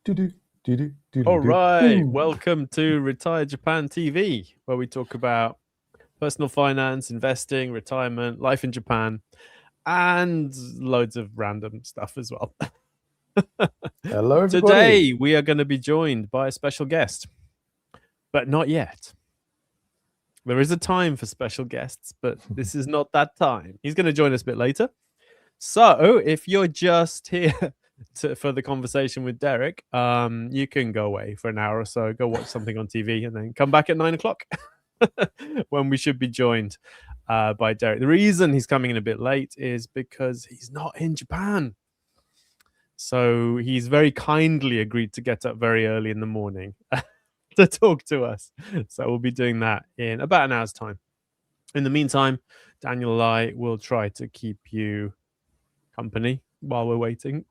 All right, welcome to RetireJapan TV, where we talk about personal finance, investing, retirement, life in Japan, and loads of random stuff as well. Hello, everybody. Today, we are going to be joined by a special guest, but not yet. There is a time for special guests, but this is not that time. He's going to join us a bit later. So if you're just here for the conversation with Derek, you can go away for an hour or so, go watch something on TV, and then come back at 9 o'clock when we should be joined by Derek. The reason he's coming in a bit late is because he's not in Japan. So he's very kindly agreed to get up very early in the morning to talk to us. So we'll be doing that in about an hour's time. In the meantime, Daniel and I will try to keep you company while we're waiting.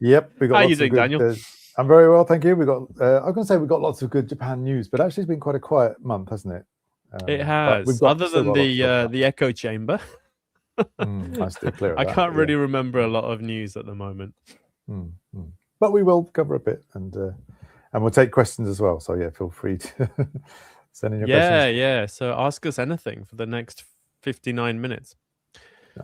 Yep, we got. How are you doing, Daniel? I'm very well, thank you. We got. I was going to say we got lots of good Japan news, but actually it's been quite a quiet month, hasn't it? It has, other than the echo chamber. I can't really remember a lot of news at the moment. But we will cover a bit, and we'll take questions as well. So yeah, feel free to send in your questions. Yeah. So ask us anything for the next 59 minutes.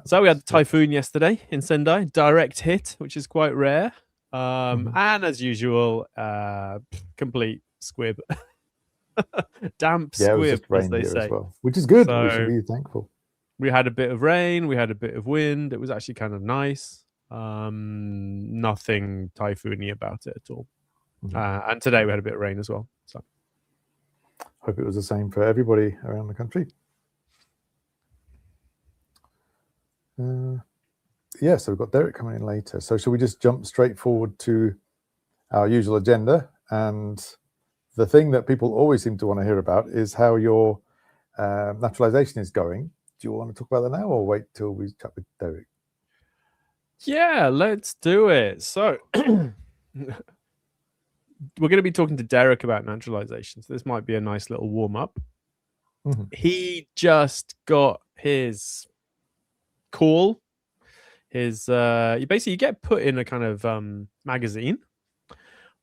So we had the typhoon yesterday in Sendai, direct hit, which is quite rare. And as usual, complete squib. Damp squib, as they say. Well, which is good. So we should be thankful. We had a bit of rain. We had a bit of wind. It was actually kind of nice. Nothing typhoony about it at all. And today we had a bit of rain as well. So hope it was the same for everybody around the country. So we've got Derek coming in later. So shall we just jump straight forward to our usual agenda? And the thing that people always seem to want to hear about is how your naturalization is going. Do you want to talk about that now, or wait till we chat with Derek? Yeah, let's do it. So we're going to be talking to Derek about naturalization. So this might be a nice little warm-up. He just got his call. You get put in a kind of magazine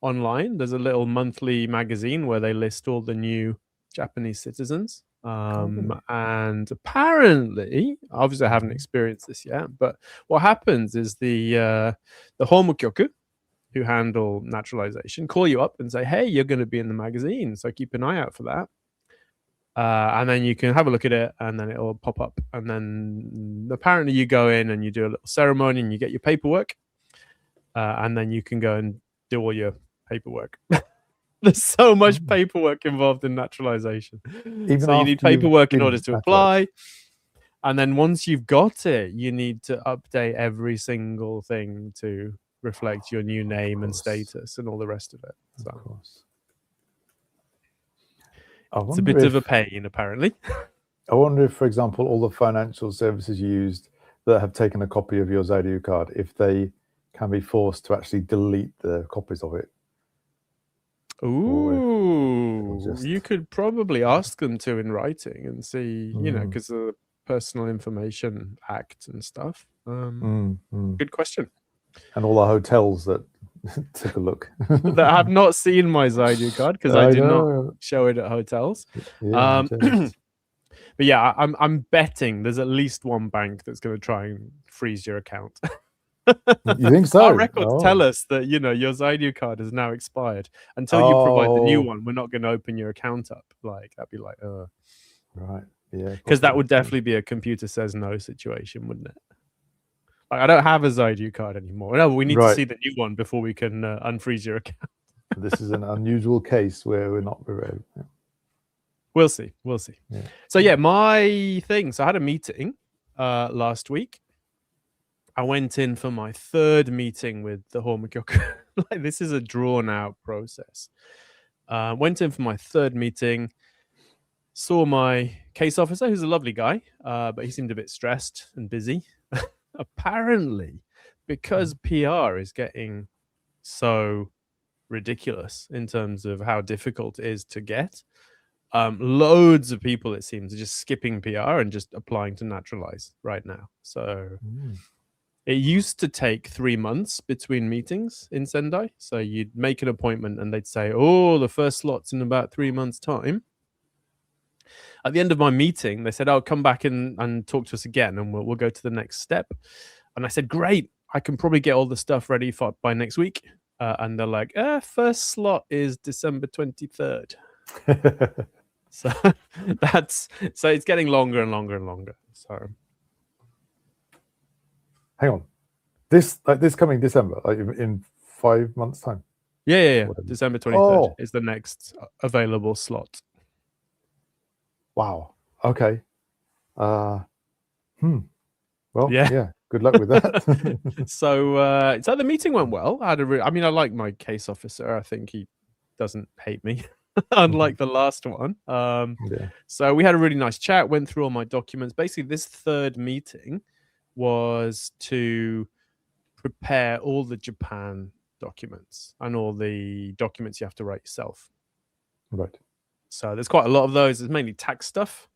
online. There's a little monthly magazine where they list all the new Japanese citizens. And apparently, obviously I haven't experienced this yet, but what happens is the Homokyoku, who handle naturalization, call you up and say, hey, you're going to be in the magazine, so keep an eye out for that. And then you can have a look at it, and then it'll pop up. And then apparently you go in and you do a little ceremony and you get your paperwork. And then you can go and do all your paperwork. There's so much paperwork involved in naturalization. So you need paperwork in order to apply. And then once you've got it, you need to update every single thing to reflect your new name and status and all the rest of it. So. Of course. It's a bit of a pain, apparently. I wonder if, for example, all the financial services used that have taken a copy of your Zairyu card, if they can be forced to actually delete the copies of it. Ooh, you could probably ask them to in writing and see, because of the Personal Information Act and stuff. Good question. And all the hotels that took a look that have not seen my Zairyu card because I do not show it at hotels. But yeah, I'm betting there's at least one bank that's going to try and freeze your account. You think so? Our records tell us that your Zairyu card has now expired. Until you provide the new one, we're not going to open your account up. Like that'd be like, right, yeah, because that would definitely be a computer says no situation, wouldn't it? Like, I don't have a Zairyu card anymore. No, we need to see the new one before we can unfreeze your account. This is an unusual case where we're not very. Yeah. We'll see. Yeah. So yeah, my thing. So I had a meeting last week. I went in for my third meeting with the Homokyoku. Like this is a drawn out process. Went in for my third meeting. Saw my case officer, who's a lovely guy, but he seemed a bit stressed and busy. Apparently, because PR is getting so ridiculous in terms of how difficult it is to get, loads of people, it seems, are just skipping PR and just applying to naturalize right now. So It used to take 3 months between meetings in Sendai. So you'd make an appointment and they'd say, oh, the first slot's in about 3 months' time. At the end of my meeting, they said, oh, come back and talk to us again and we'll go to the next step. And I said, great, I can probably get all the stuff ready by next week. And they're like, first slot is December 23rd. So it's getting longer and longer and longer. So hang on, this coming December, like in 5 months' time. Yeah. December 23rd is the next available slot. Wow. Okay. Well, yeah. Good luck with that. So the meeting went well. I like my case officer. I think he doesn't hate me, unlike the last one. So we had a really nice chat. Went through all my documents. Basically, this third meeting was to prepare all the Japan documents and all the documents you have to write yourself. Right. So there's quite a lot of those. It's mainly tax stuff.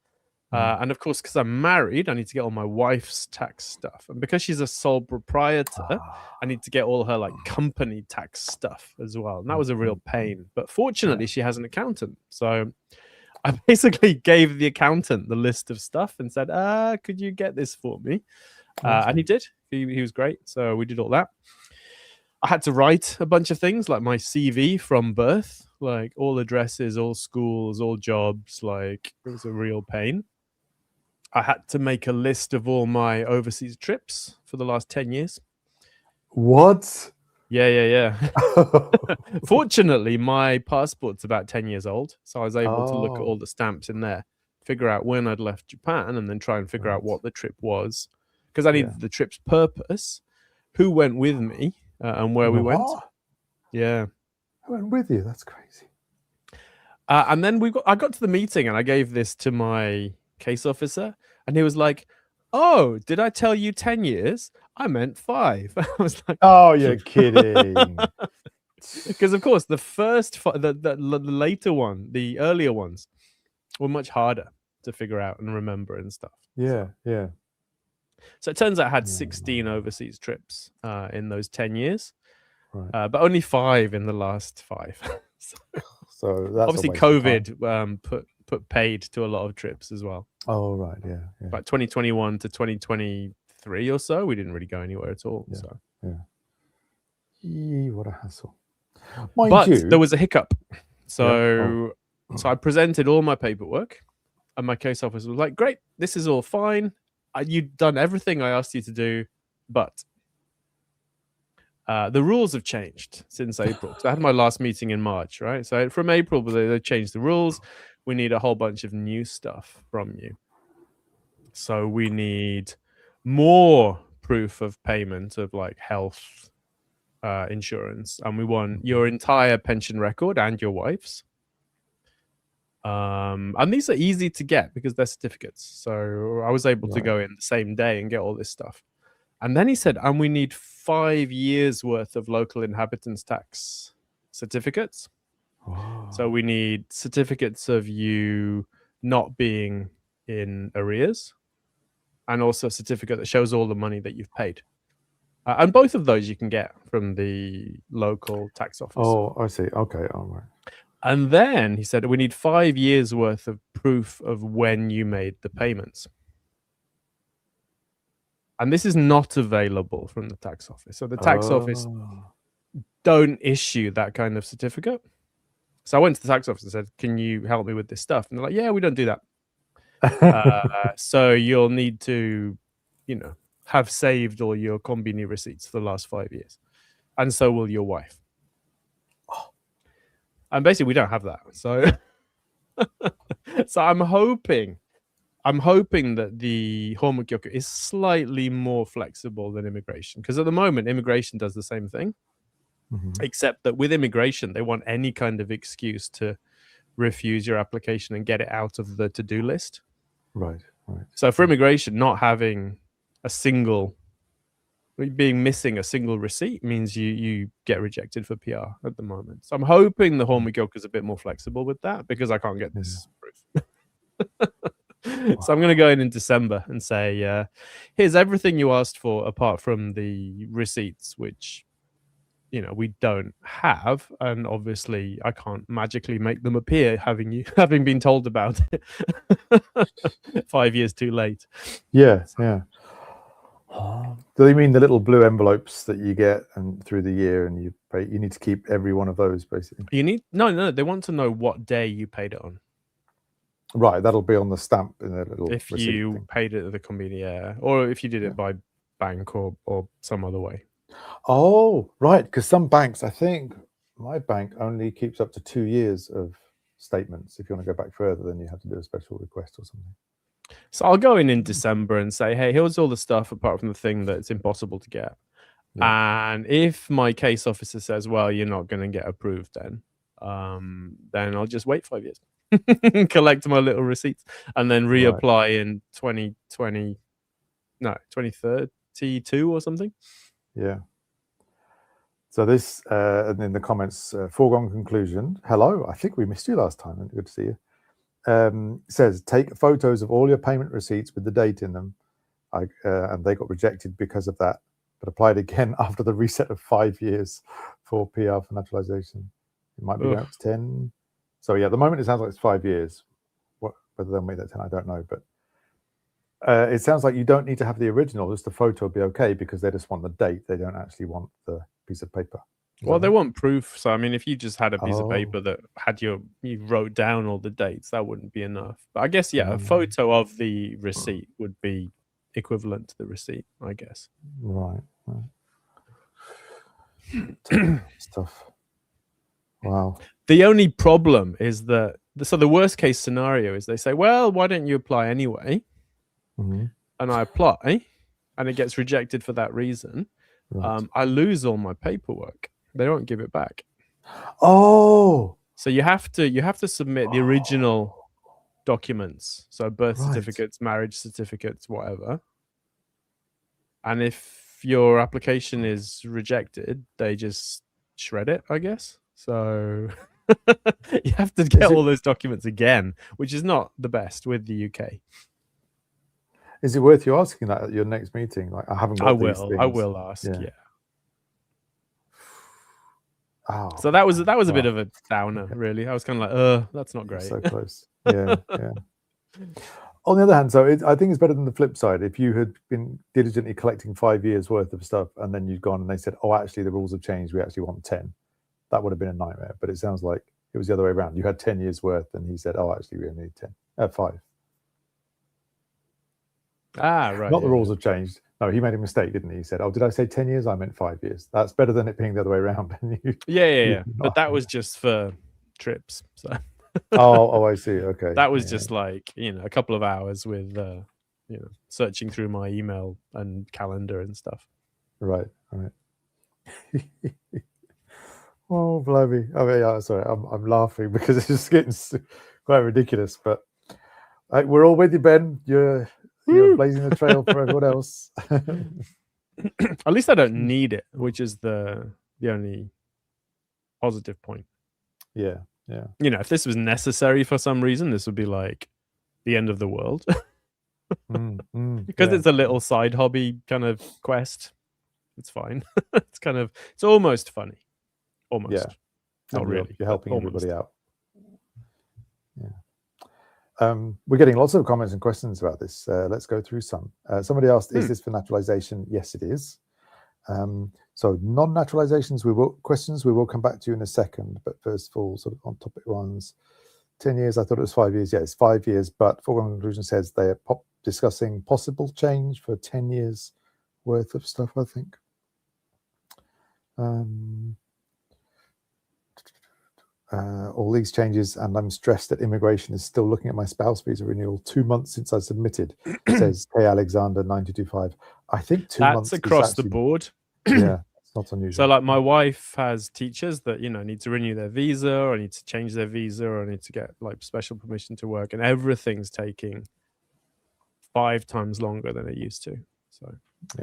And of course, because I'm married, I need to get all my wife's tax stuff. And because she's a sole proprietor, I need to get all her like company tax stuff as well. And that was a real pain. But fortunately, she has an accountant. So I basically gave the accountant the list of stuff and said, could you get this for me? And he did. He was great. So we did all that. I had to write a bunch of things like my CV from birth, like all addresses, all schools, all jobs. Like it was a real pain. I had to make a list of all my overseas trips for the last 10 years. What? Yeah. Fortunately, my passport's about 10 years old. So I was able to look at all the stamps in there, figure out when I'd left Japan, and then try and figure out what the trip was. Because I needed the trip's purpose, who went with me, and where we went. Yeah. Who went with you? That's crazy. And then I got to the meeting and I gave this to my case officer, and he was like, oh, did I tell you 10 years? I meant 5. I was like, oh, you're kidding. Because of course the first the later one, the earlier ones were much harder to figure out and remember and stuff. Yeah. So it turns out I had 16 overseas trips in those 10 years, right. But only 5 in the last 5. So that's obviously COVID put paid to a lot of trips as well. Oh, right. Yeah. About 2021 to 2023 or so, we didn't really go anywhere at all. Yeah. So What a hassle. But there was a hiccup. So I presented all my paperwork, and my case officer was like, great, this is all fine. You've done everything I asked you to do, but the rules have changed since April. So I had my last meeting in March, right? So from April, they changed the rules. We need a whole bunch of new stuff from you. So we need more proof of payment of like health insurance, and we want your entire pension record and your wife's. And these are easy to get because they're certificates. So I was able to go in the same day and get all this stuff. And then he said, and we need 5 years worth of local inhabitants tax certificates. So we need certificates of you not being in arrears, and also a certificate that shows all the money that you've paid. And both of those you can get from the local tax office. Oh, I see. Okay. All right. And then he said, we need 5 years worth of proof of when you made the payments. And this is not available from the tax office. So the tax office don't issue that kind of certificate. So I went to the tax office and said, can you help me with this stuff? And they're like, yeah, we don't do that. So you'll need to, have saved all your Konbini receipts for the last 5 years. And so will your wife. And basically we don't have that. So I'm hoping that the Homokyoku is slightly more flexible than immigration. Because at the moment, immigration does the same thing. Except that with immigration, they want any kind of excuse to refuse your application and get it out of the to-do list. Right. So for immigration, not having being missing a single receipt means you get rejected for PR at the moment. So I'm hoping the Homokyoku is a bit more flexible with that, because I can't get this proof. So I'm going to go in December and say, here's everything you asked for apart from the receipts, which, we don't have. And obviously I can't magically make them appear having been told about it 5 years too late. Yeah. Do they mean the little blue envelopes that you get and through the year, and you need to keep every one of those basically? No, they want to know what day you paid it on. Right, that'll be on the stamp in a little if receipt you thing. paid it at the convenience, or if you did it by bank or some other way. Oh, right, because some banks, I think my bank only keeps up to 2 years of statements. If you want to go back further, then you have to do a special request or something. So I'll go in December and say, hey, here's all the stuff apart from the thing that's impossible to get. And if my case officer says, well, you're not going to get approved then I'll just wait 5 years, collect my little receipts, and then reapply in 2032 or something. Yeah. So this, and in the comments, foregone conclusion, hello, I think we missed you last time, good to see you. Says, take photos of all your payment receipts with the date in them. And they got rejected because of that, but applied again after the reset of 5 years for PR for naturalization. It might be going up to 10. So yeah, at the moment it sounds like it's 5 years. Whether they'll make that 10, I don't know. But it sounds like you don't need to have the original, just the photo will be okay, because they just want the date. They don't actually want the piece of paper. Well, they want proof. So I mean, if you just had a piece of paper that had you wrote down all the dates, that wouldn't be enough. But I guess, a photo of the receipt would be equivalent to the receipt, I guess. Right. Stuff. Wow. The only problem is that, so the worst case scenario is they say, well, why don't you apply anyway? And I apply and it gets rejected for that reason. Right. I lose all my paperwork. They don't give it back. Oh. So you have to submit the original documents. So birth certificates, marriage certificates, whatever. And if your application is rejected, they just shred it, I guess. So you have to get all those documents again, which is not the best with the UK. Is it worth you asking that at your next meeting? Like, I haven't got these things. I will ask. Yeah. Oh, so that was a bit of a downer, really. I was kind of like, that's not great. So close. Yeah. On the other hand, so I think it's better than the flip side. If you had been diligently collecting 5 years worth of stuff and then you'd gone and they said, oh, actually, the rules have changed. We actually want 10. That would have been a nightmare. But it sounds like it was the other way around. You had 10 years worth and he said, oh, actually, we only need 5. Right. Not the rules have changed. No, he made a mistake, didn't he? He said, oh, did I say 10 years? I meant 5 years. That's better than it being the other way around. Yeah. But that was just for trips. So. oh, I see. Okay. That was just like, a couple of hours with, searching through my email and calendar and stuff. Right. Oh, blimey. I mean, sorry, I'm laughing because it's just getting quite ridiculous. But we're all with you, Ben. You're blazing the trail for everyone else. At least I don't need it, which is the only positive point. Yeah. If this was necessary for some reason, this would be like the end of the world. Because it's a little side hobby kind of quest. It's fine. It's almost funny. Almost. Yeah. Not really. You're helping everybody out. Yeah. We're getting lots of comments and questions about this. Let's go through some. Somebody asked, is this for naturalization? Yes, it is. So non-naturalizations, questions we will come back to in a second, but first of all, sort of on topic ones, 10 years, I thought it was 5 years. Yeah, it's 5 years, but foregone conclusion says they are discussing possible change for 10 years worth of stuff, I think. All these changes, and I'm stressed that immigration is still looking at my spouse visa renewal 2 months since I submitted, says K Alexander 9225. I think 2 months. That's across the board. Yeah, it's not unusual. So like my wife has teachers that, need to renew their visa, or need to change their visa, or need to get like special permission to work, and everything's taking 5 times longer than it used to. So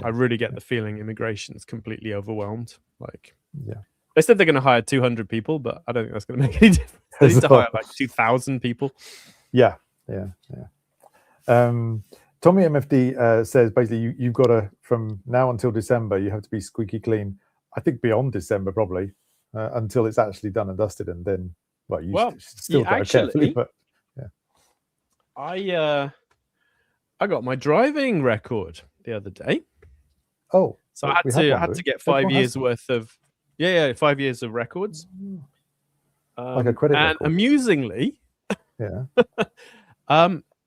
I really get the feeling immigration's completely overwhelmed. Like, they said they're going to hire 200 people, but I don't think that's going to make any difference. They need to hire like 2,000 people. Yeah. Tommy MFD says basically you've got to, from now until December, you have to be squeaky clean. I think beyond December probably, until it's actually done and dusted, and then still got to carefully. But yeah, I got my driving record the other day. Oh, so I had to get 5 years worth of 5 years of records. Like a credit record. Amusingly, yeah.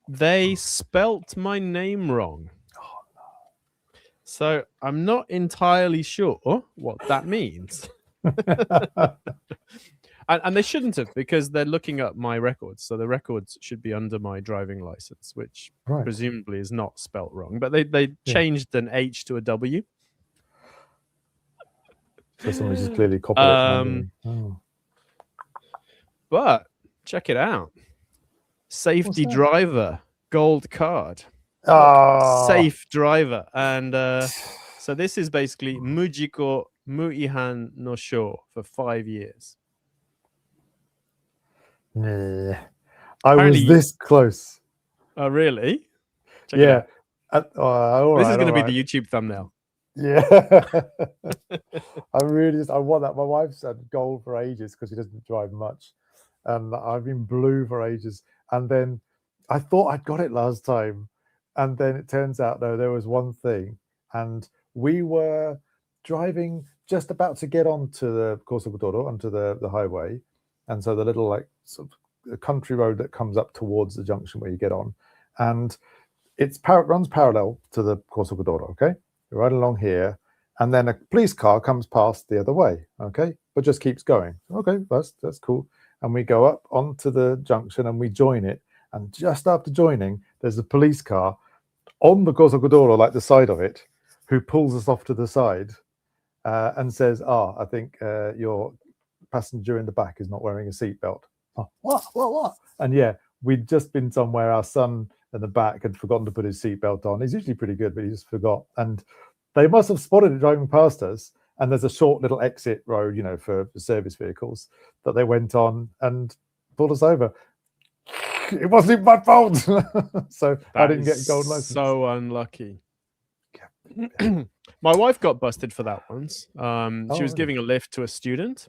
They spelt my name wrong. Oh, no. So I'm not entirely sure what that means. and they shouldn't have, because they're looking up my records. So the records should be under my driving license, which presumably is not spelt wrong. But they changed an H to a W. So somebody just clearly copied it. But check it out. Safety driver, gold card. Safe driver. And so this is basically Mujiko Muihan no Sho for 5 years. I was this close. Oh, really? Check it out. This is going to be the YouTube thumbnail. Yeah. I want that. My wife's had gold for ages because she doesn't drive much. And I've been blue for ages. And then I thought I'd got it last time. And then it turns out, though, there was one thing. And we were driving, just about to get onto the Kosokudoro, onto the highway. And so the little, like, sort of country road that comes up towards the junction where you get on. And it runs parallel to the Kosokudoro, okay? You're right along here. And then a police car comes past the other way, okay? But just keeps going. Okay, that's cool. And we go up onto the junction and we join it. And just after joining, there's a police car on the Kosokudoro, like the side of it, who pulls us off to the side and says, I think your passenger in the back is not wearing a seatbelt. Oh, what? And yeah, we'd just been somewhere. Our son in the back had forgotten to put his seatbelt on. He's usually pretty good, but he just forgot. And they must have spotted it driving past us. And there's a short little exit road, for service vehicles that they went on and pulled us over. It wasn't my fault. So I didn't get a gold license. So unlucky. My wife got busted for that once. She was giving a lift to a student.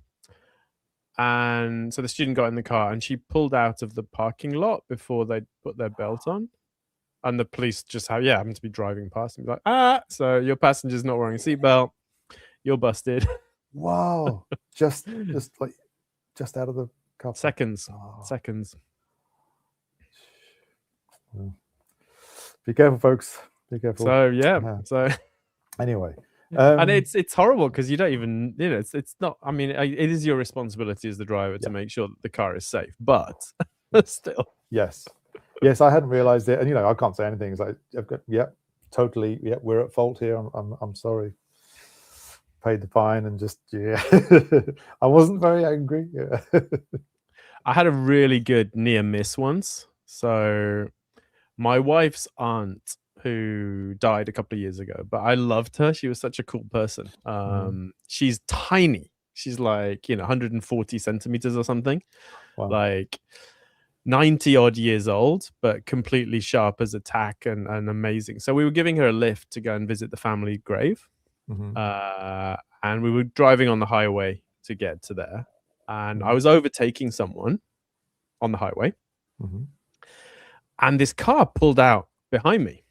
And so the student got in the car and she pulled out of the parking lot before they put their belt on. And the police just happened to be driving past and be like, so your passenger's not wearing a seatbelt. You're busted. Wow. just out of the car. Seconds. Be careful, folks. Be careful. So So anyway. And it's horrible because you don't even, it's not, I mean, it is your responsibility as the driver to make sure that the car is safe, but still. Yes, I hadn't realized it. And, I can't say anything. It's like, I've got, totally. Yeah, we're at fault here. I'm sorry. Paid the fine and just, I wasn't very angry. Yeah. I had a really good near miss once. So my wife's aunt, who died a couple of years ago, but I loved her. She was such a cool person. She's tiny. She's like, 140 centimeters or something. Wow. Like 90 odd years old, but completely sharp as a tack and amazing. So we were giving her a lift to go and visit the family grave. And we were driving on the highway to get to there. And I was overtaking someone on the highway. And this car pulled out behind me.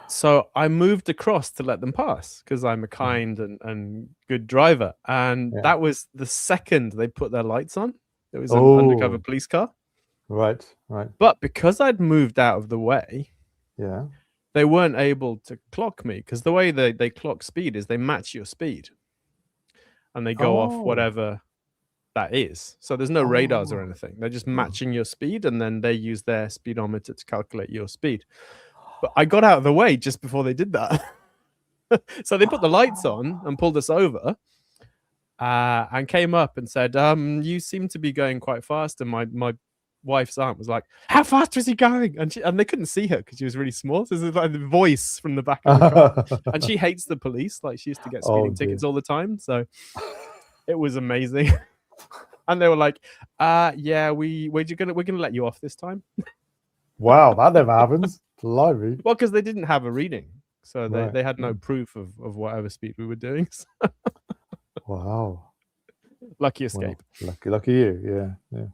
So I moved across to let them pass because I'm a kind and good driver. And that was the second they put their lights on. It was an undercover police car. Right. But because I'd moved out of the way, they weren't able to clock me because the way they clock speed is they match your speed. And they go off whatever that is. So there's no radars or anything. They're just matching your speed, and then they use their speedometer to calculate your speed. But I got out of the way just before they did that. So they put the lights on and pulled us over and came up and said, you seem to be going quite fast. And my wife's aunt was like, how fast was he going? And they couldn't see her because she was really small. So there's like the voice from the back of the car. And she hates the police. Like, she used to get speeding tickets all the time. So it was amazing. And they were like, we're gonna let you off this time. Wow, that never happens. Blimey. Well, because they didn't have a reading, so Right. they had no proof of whatever speed we were doing. Wow. Lucky Well, escape. lucky you. Yeah.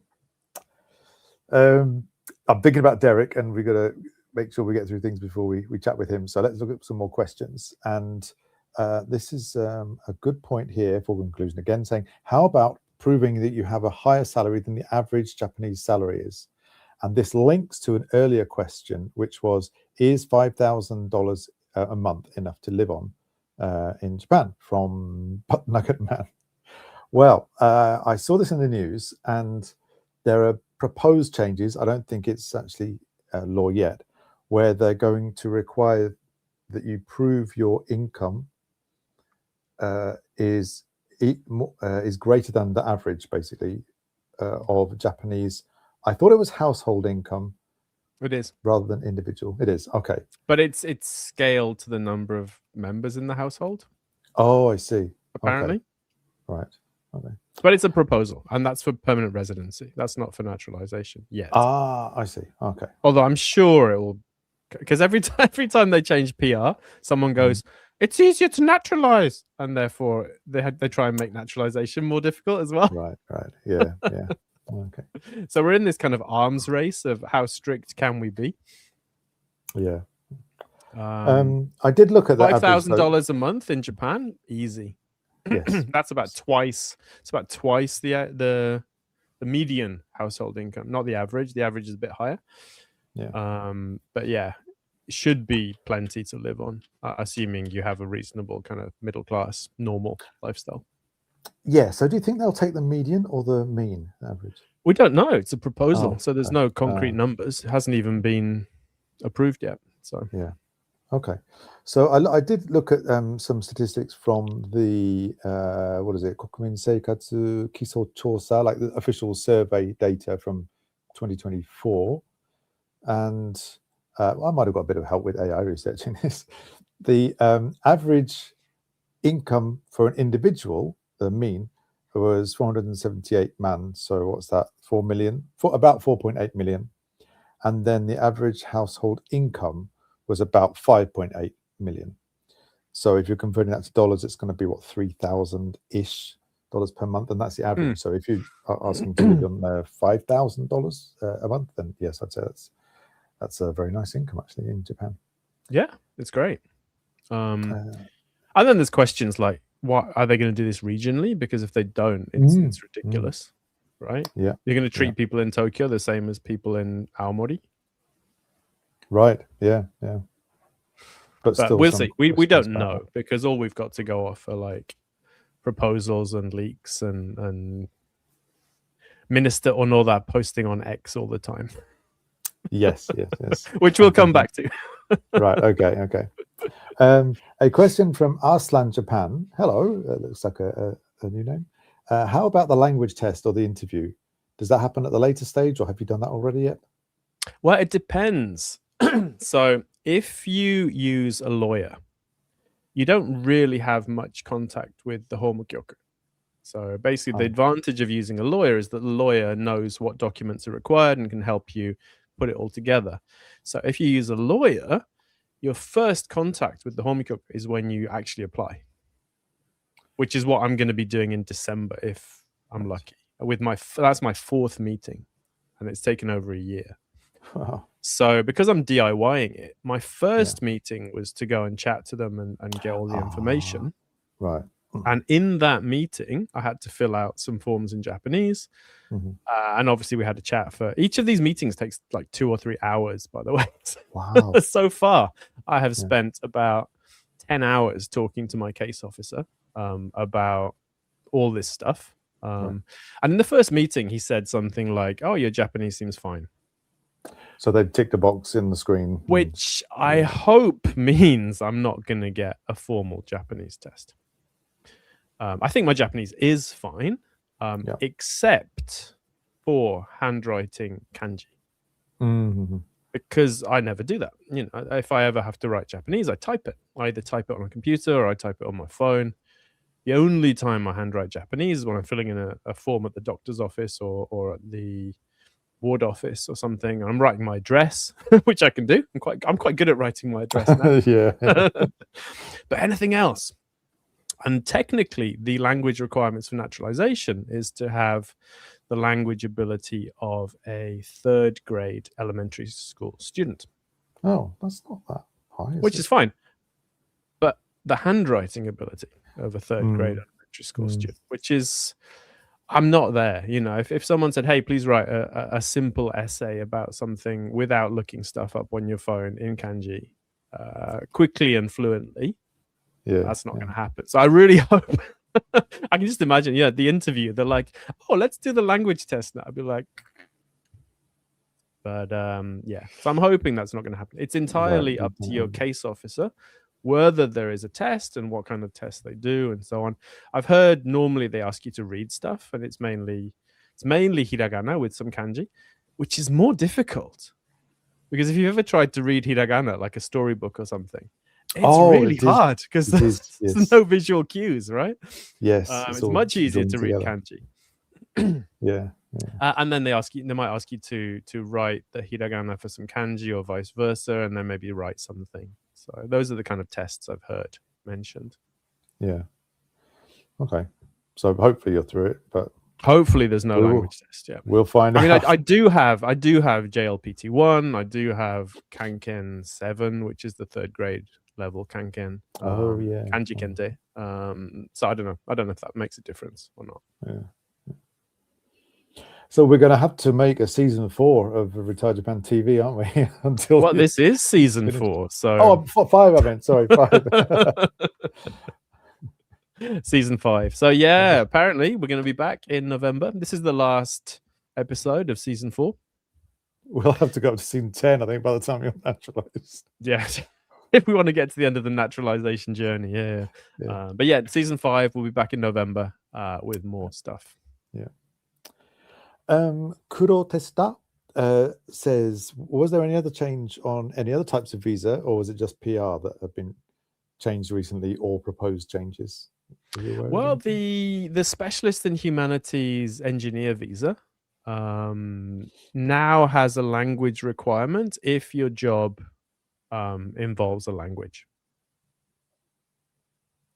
I'm thinking about Derek, and we've got to make sure we get through things before we chat with him. So let's look at some more questions. And this is a good point here for conclusion. Again, saying, how about proving that you have a higher salary than the average Japanese salary is? And this links to an earlier question, which was, is $5,000 a month enough to live on in Japan? From Butt Nugget Man. Well, I saw this in the news, and there are proposed changes. I don't think it's actually law yet, where they're going to require that you prove your income is greater than the average, basically, of Japanese. I thought it was household income. It is, rather than individual. It is, okay. But it's scaled to the number of members in the household. Oh, I see. Apparently. Okay. Right. Okay. But it's a proposal, and that's for permanent residency. That's not for naturalization yet. Ah, I see. Okay. Although I'm sure it will, because every time they change PR, someone goes, it's easier to naturalize, and therefore they try and make naturalization more difficult as well. Right. Yeah. Okay. So we're in this kind of arms race of how strict can we be? Yeah. I did look at that. $5,000 a month in Japan, easy. Yes. That's about twice. It's about twice the median household income, not the average. The average is a bit higher. Yeah. But yeah, it should be plenty to live on, assuming you have a reasonable kind of middle class, normal lifestyle. Yeah. So do you think they'll take the median or the mean average? We don't know. It's a proposal, so there's no concrete numbers. It hasn't even been approved yet. So yeah. Okay. So I did look at some statistics from the what is it, Kokumin Seikatsu Kiso Chosa, like the official survey data from 2024, and I might have got a bit of help with AI researching this. The average income for an individual, the mean, was 478 man. So what's that? 4 million, about 4.8 million, and then the average household income was about 5.8 million. So if you're converting that to dollars, it's going to be what, $3,000-ish per month, and that's the average. So if you are asking to live on $5,000 a month, then yes, I'd say that's a very nice income actually in Japan. Yeah, it's great. And then there's questions like, what are they going to do this regionally? Because if they don't, it's ridiculous, right? Yeah, you're going to treat people in Tokyo the same as people in Aomori. Right. Yeah. But still, we'll see. We don't know, because all we've got to go off are like proposals and leaks and Minister Onoda posting on X all the time. Yes. Which we'll come back to. Right. Okay. A question from Arslan Japan. Hello. Looks like a new name. How about the language test or the interview? Does that happen at the later stage, or have you done that already yet? Well, it depends. So if you use a lawyer, you don't really have much contact with the Homokyoku. So basically, the advantage of using a lawyer is that the lawyer knows what documents are required and can help you put it all together. So if you use a lawyer, your first contact with the Homokyoku is when you actually apply, which is what I'm going to be doing in December if I'm lucky. That's my 4th meeting, and it's taken over a year. Wow. So because I'm DIYing it, my first meeting was to go and chat to them and get all the information. Right. And in that meeting, I had to fill out some forms in Japanese. And obviously we had a chat for each of these meetings takes like 2 or 3 hours, by the way. Wow. So far, I have spent about 10 hours talking to my case officer about all this stuff. And in the first meeting, he said something like, "Oh, your Japanese seems fine." So they've ticked a box in the screen. Which I hope means I'm not going to get a formal Japanese test. I think my Japanese is fine, except for handwriting kanji. Because I never do that. You know, if I ever have to write Japanese, I type it. I either type it on a computer or I type it on my phone. The only time I handwrite Japanese is when I'm filling in a form at the doctor's office or at the ward office or something, and I'm writing my address, which I can do. I'm quite good at writing my address now. Yeah. But anything else? And technically, the language requirements for naturalization is to have the language ability of a 3rd grade elementary school student. Oh, that's not that high, which is fine. But the handwriting ability of a 3rd grade elementary school student, which is, I'm not there. You know, if someone said, hey, please write a simple essay about something without looking stuff up on your phone in kanji quickly and fluently, that's not going to happen. So I really hope, I can just imagine, the interview, they're like, oh, let's do the language test now. I'd be like, but so I'm hoping that's not going to happen. It's entirely up to your case officer whether there is a test and what kind of test they do and so on. I've heard normally they ask you to read stuff, and it's mainly hiragana with some kanji, which is more difficult because if you've ever tried to read hiragana like a storybook or something, it's really hard because there's no visual cues, right? Yes, it's much easier to read kanji. Yeah. And then they might ask you to write the hiragana for some kanji or vice versa, and then maybe write something. So those are the kind of tests I've heard mentioned. Yeah. Okay. So hopefully you're through it, but hopefully there's no language test. Yeah, we'll find out. I mean, I do have JLPT 1. I do have Kanken 7, which is the 3rd grade level Kanken. Kanji Kente. So I don't know if that makes a difference or not. Yeah. So we're going to have to make a season 4 of RetireJapan TV, aren't we? Until this is season 4. So 5. I meant 5. Season 5. So yeah, apparently we're going to be back in November. This is the last episode of season 4. We'll have to go up to season 10, I think, by the time you're naturalized. Yeah, if we want to get to the end of the naturalization journey. Yeah. But yeah, season 5 will be back in November with more stuff. Yeah. Kuro Testa says, was there any other change on any other types of visa, or was it just PR that have been changed recently or proposed changes? Well, the specialist in humanities engineer visa now has a language requirement if your job involves a language.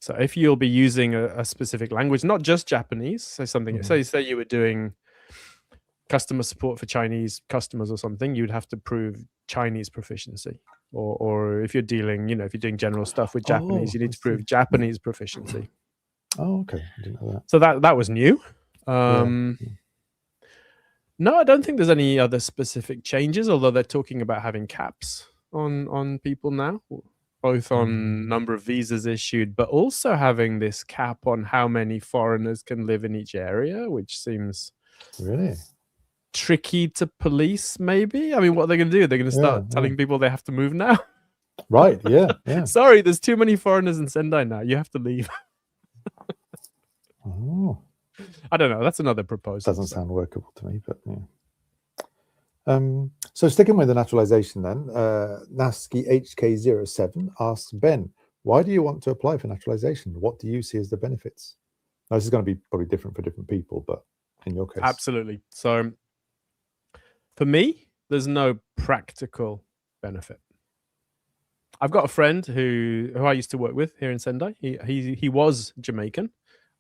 So if you'll be using a specific language, not just Japanese, say you were doing customer support for Chinese customers or something, you'd have to prove Chinese proficiency. Or if you're dealing, if you're doing general stuff with Japanese, you need to prove Japanese proficiency. Oh, okay. I didn't know that. So that was new. No, I don't think there's any other specific changes, although they're talking about having caps on people now, both on number of visas issued, but also having this cap on how many foreigners can live in each area, which seems really tricky to police, maybe. I mean, what are they going to do? They're going to start telling people they have to move now. Right, yeah. Sorry, there's too many foreigners in Sendai now. You have to leave. I don't know. That's another proposal. Doesn't sound workable to me, but yeah. So sticking with the naturalization then, Naski HK07 asks Ben, why do you want to apply for naturalization? What do you see as the benefits? Now, this is going to be probably different for different people, but in your case. Absolutely. So for me, there's no practical benefit. I've got a friend who I used to work with here in Sendai. He was Jamaican.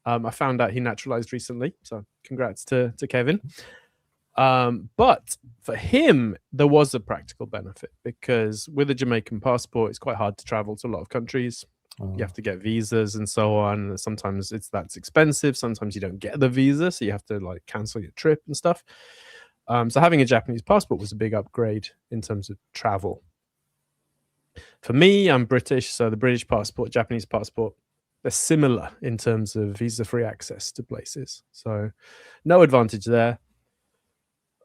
I found out he naturalized recently, so congrats to Kevin. But for him, there was a practical benefit because with a Jamaican passport, it's quite hard to travel to a lot of countries. You have to get visas and so on. Sometimes that's expensive. Sometimes you don't get the visa, so you have to cancel your trip and stuff. So having a Japanese passport was a big upgrade in terms of travel. For me, I'm British, so the British passport, Japanese passport, they're similar in terms of visa-free access to places. So no advantage there.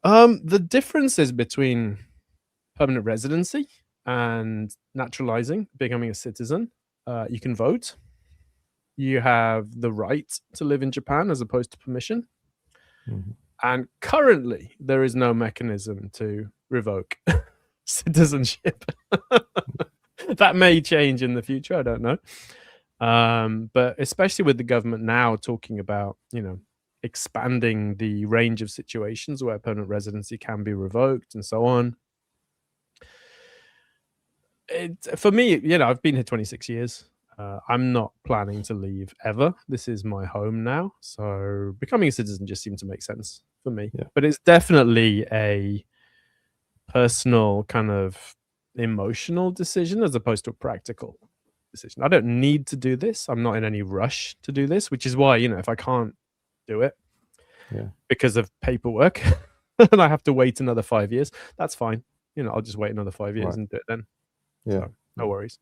The differences between permanent residency and naturalizing, becoming a citizen, you can vote. You have the right to live in Japan as opposed to permission. And currently, there is no mechanism to revoke citizenship. That may change in the future. I don't know. But especially with the government now talking about, expanding the range of situations where permanent residency can be revoked and so on. For me, I've been here 26 years. I'm not planning to leave ever. This is my home now. So becoming a citizen just seemed to make sense for me. Yeah. But it's definitely a personal kind of emotional decision as opposed to a practical decision. I don't need to do this. I'm not in any rush to do this, which is why, if I can't do it because of paperwork and I have to wait another 5 years, that's fine. I'll just wait another 5 years and do it then. Yeah. So, no worries.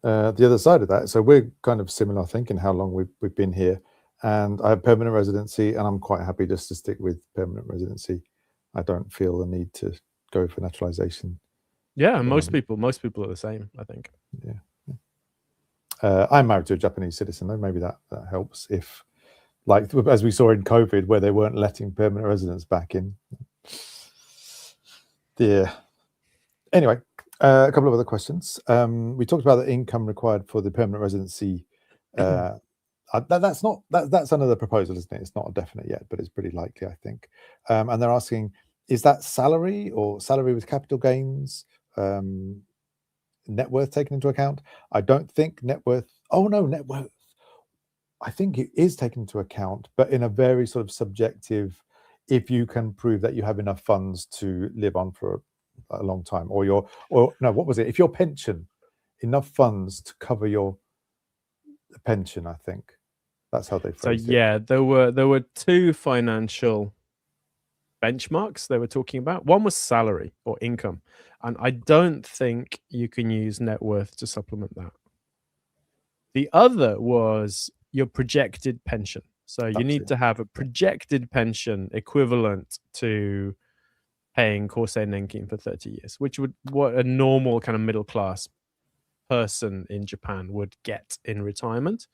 The other side of that, so we're kind of similar, I think, in how long we've been here. And I have permanent residency, and I'm quite happy just to stick with permanent residency. I don't feel the need to go for naturalization. Yeah, most people are the same, I think. Yeah. I'm married to a Japanese citizen, though. Maybe that helps. If, like, as we saw in COVID, where they weren't letting permanent residents back in. Yeah. Anyway, a couple of other questions. We talked about the income required for the permanent residency. That's another proposal, isn't it? It's not a definite yet, but it's pretty likely, I think. And they're asking, is that salary or salary with capital gains, net worth taken into account? I don't think net worth. Oh no, net worth. I think it is taken into account, but in a very sort of subjective. If you can prove that you have enough funds to live on for a long time, or no, what was it? If your pension, enough funds to cover your pension, I think that's how they phrased it. So yeah, there were two financial benchmarks they were talking about. One was salary or income, and I don't think you can use net worth to supplement that. The other was your projected pension. So you need to have a projected pension equivalent to paying Kosei Nenkin for 30 years, which what a normal kind of middle class person in Japan would get in retirement.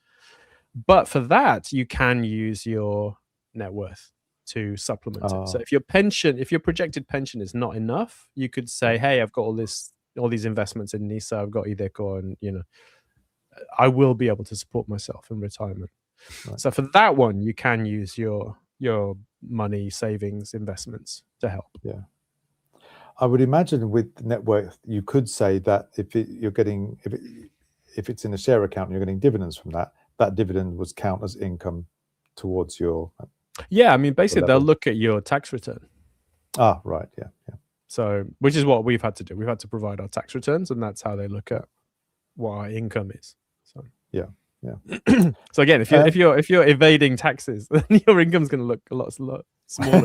But for that, you can use your net worth to supplement it. So if your projected pension is not enough, you could say, hey, I've got all these investments in NISA, I've got Ideco, and I will be able to support myself in retirement. Right. So for that one, you can use your money, savings, investments to help. Yeah, I would imagine with net worth, you could say that if it's in a share account and you're getting dividends from that dividend would count as income towards your. Yeah, I mean, basically they'll look at your tax return. Right, yeah. So, which is what we've had to do. We've had to provide our tax returns, and that's how they look at what our income is. So yeah. So again, if you're evading taxes, then your income's going to look a lot smaller,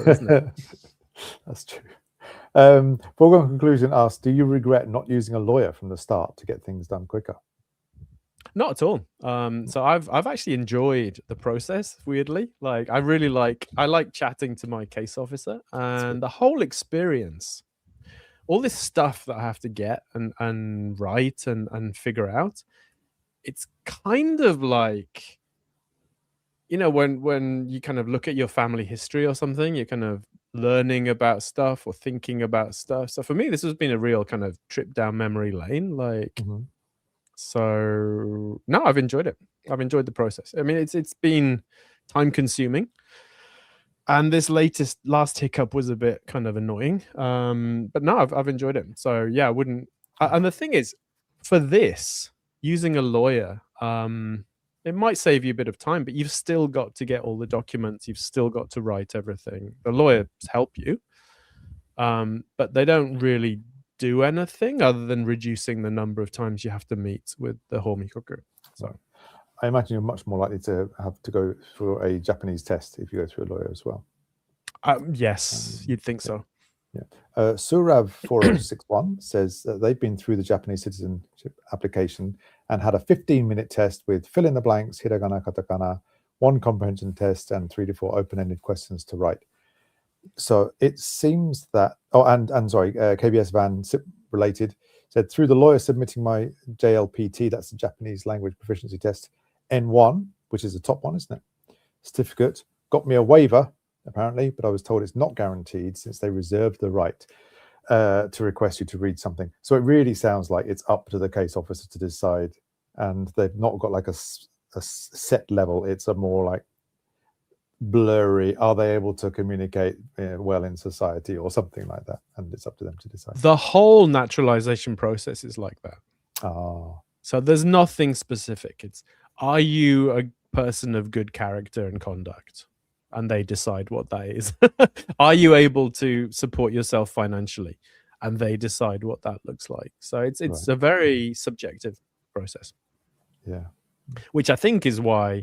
isn't it? That's true. Foregone conclusion asks, do you regret not using a lawyer from the start to get things done quicker? Not at all. So I've actually enjoyed the process. Weirdly, I like chatting to my case officer, and the whole experience, all this stuff that I have to get and write and figure out. It's kind of like, when you kind of look at your family history or something, you're kind of learning about stuff or thinking about stuff. So for me, this has been a real kind of trip down memory lane. So no, I've enjoyed it. I've enjoyed the process. I mean, it's been time consuming, and this last hiccup was a bit kind of annoying. But no, I've enjoyed it. So yeah, I wouldn't. And the thing is, for this, using a lawyer, it might save you a bit of time, but you've still got to get all the documents. You've still got to write everything. The lawyers help you, but they don't really do anything other than reducing the number of times you have to meet with the Homikoku. So I imagine you're much more likely to have to go for a Japanese test if you go through a lawyer as well. Yes, you'd think so. Yeah. Surav4061 says that they've been through the Japanese citizenship application and had a 15-minute test with fill in the blanks, hiragana, katakana, 1 comprehension test, and 3 to 4 open-ended questions to write. So it seems that, KBS Van related, said through the lawyer submitting my JLPT, that's the Japanese language proficiency test, N1, which is the top one, isn't it? Certificate, got me a waiver, apparently, but I was told it's not guaranteed since they reserve the right to request you to read something. So it really sounds like it's up to the case officer to decide, and they've not got like a set level. It's a more like blurry? Are they able to communicate well in society or something like that? And it's up to them to decide. The whole naturalization process is like that. Oh, So there's nothing specific. It's, are you a person of good character and conduct? And they decide what that is. Are you able to support yourself financially? And they decide what that looks like. So it's right. a very subjective process. Yeah. Which I think is why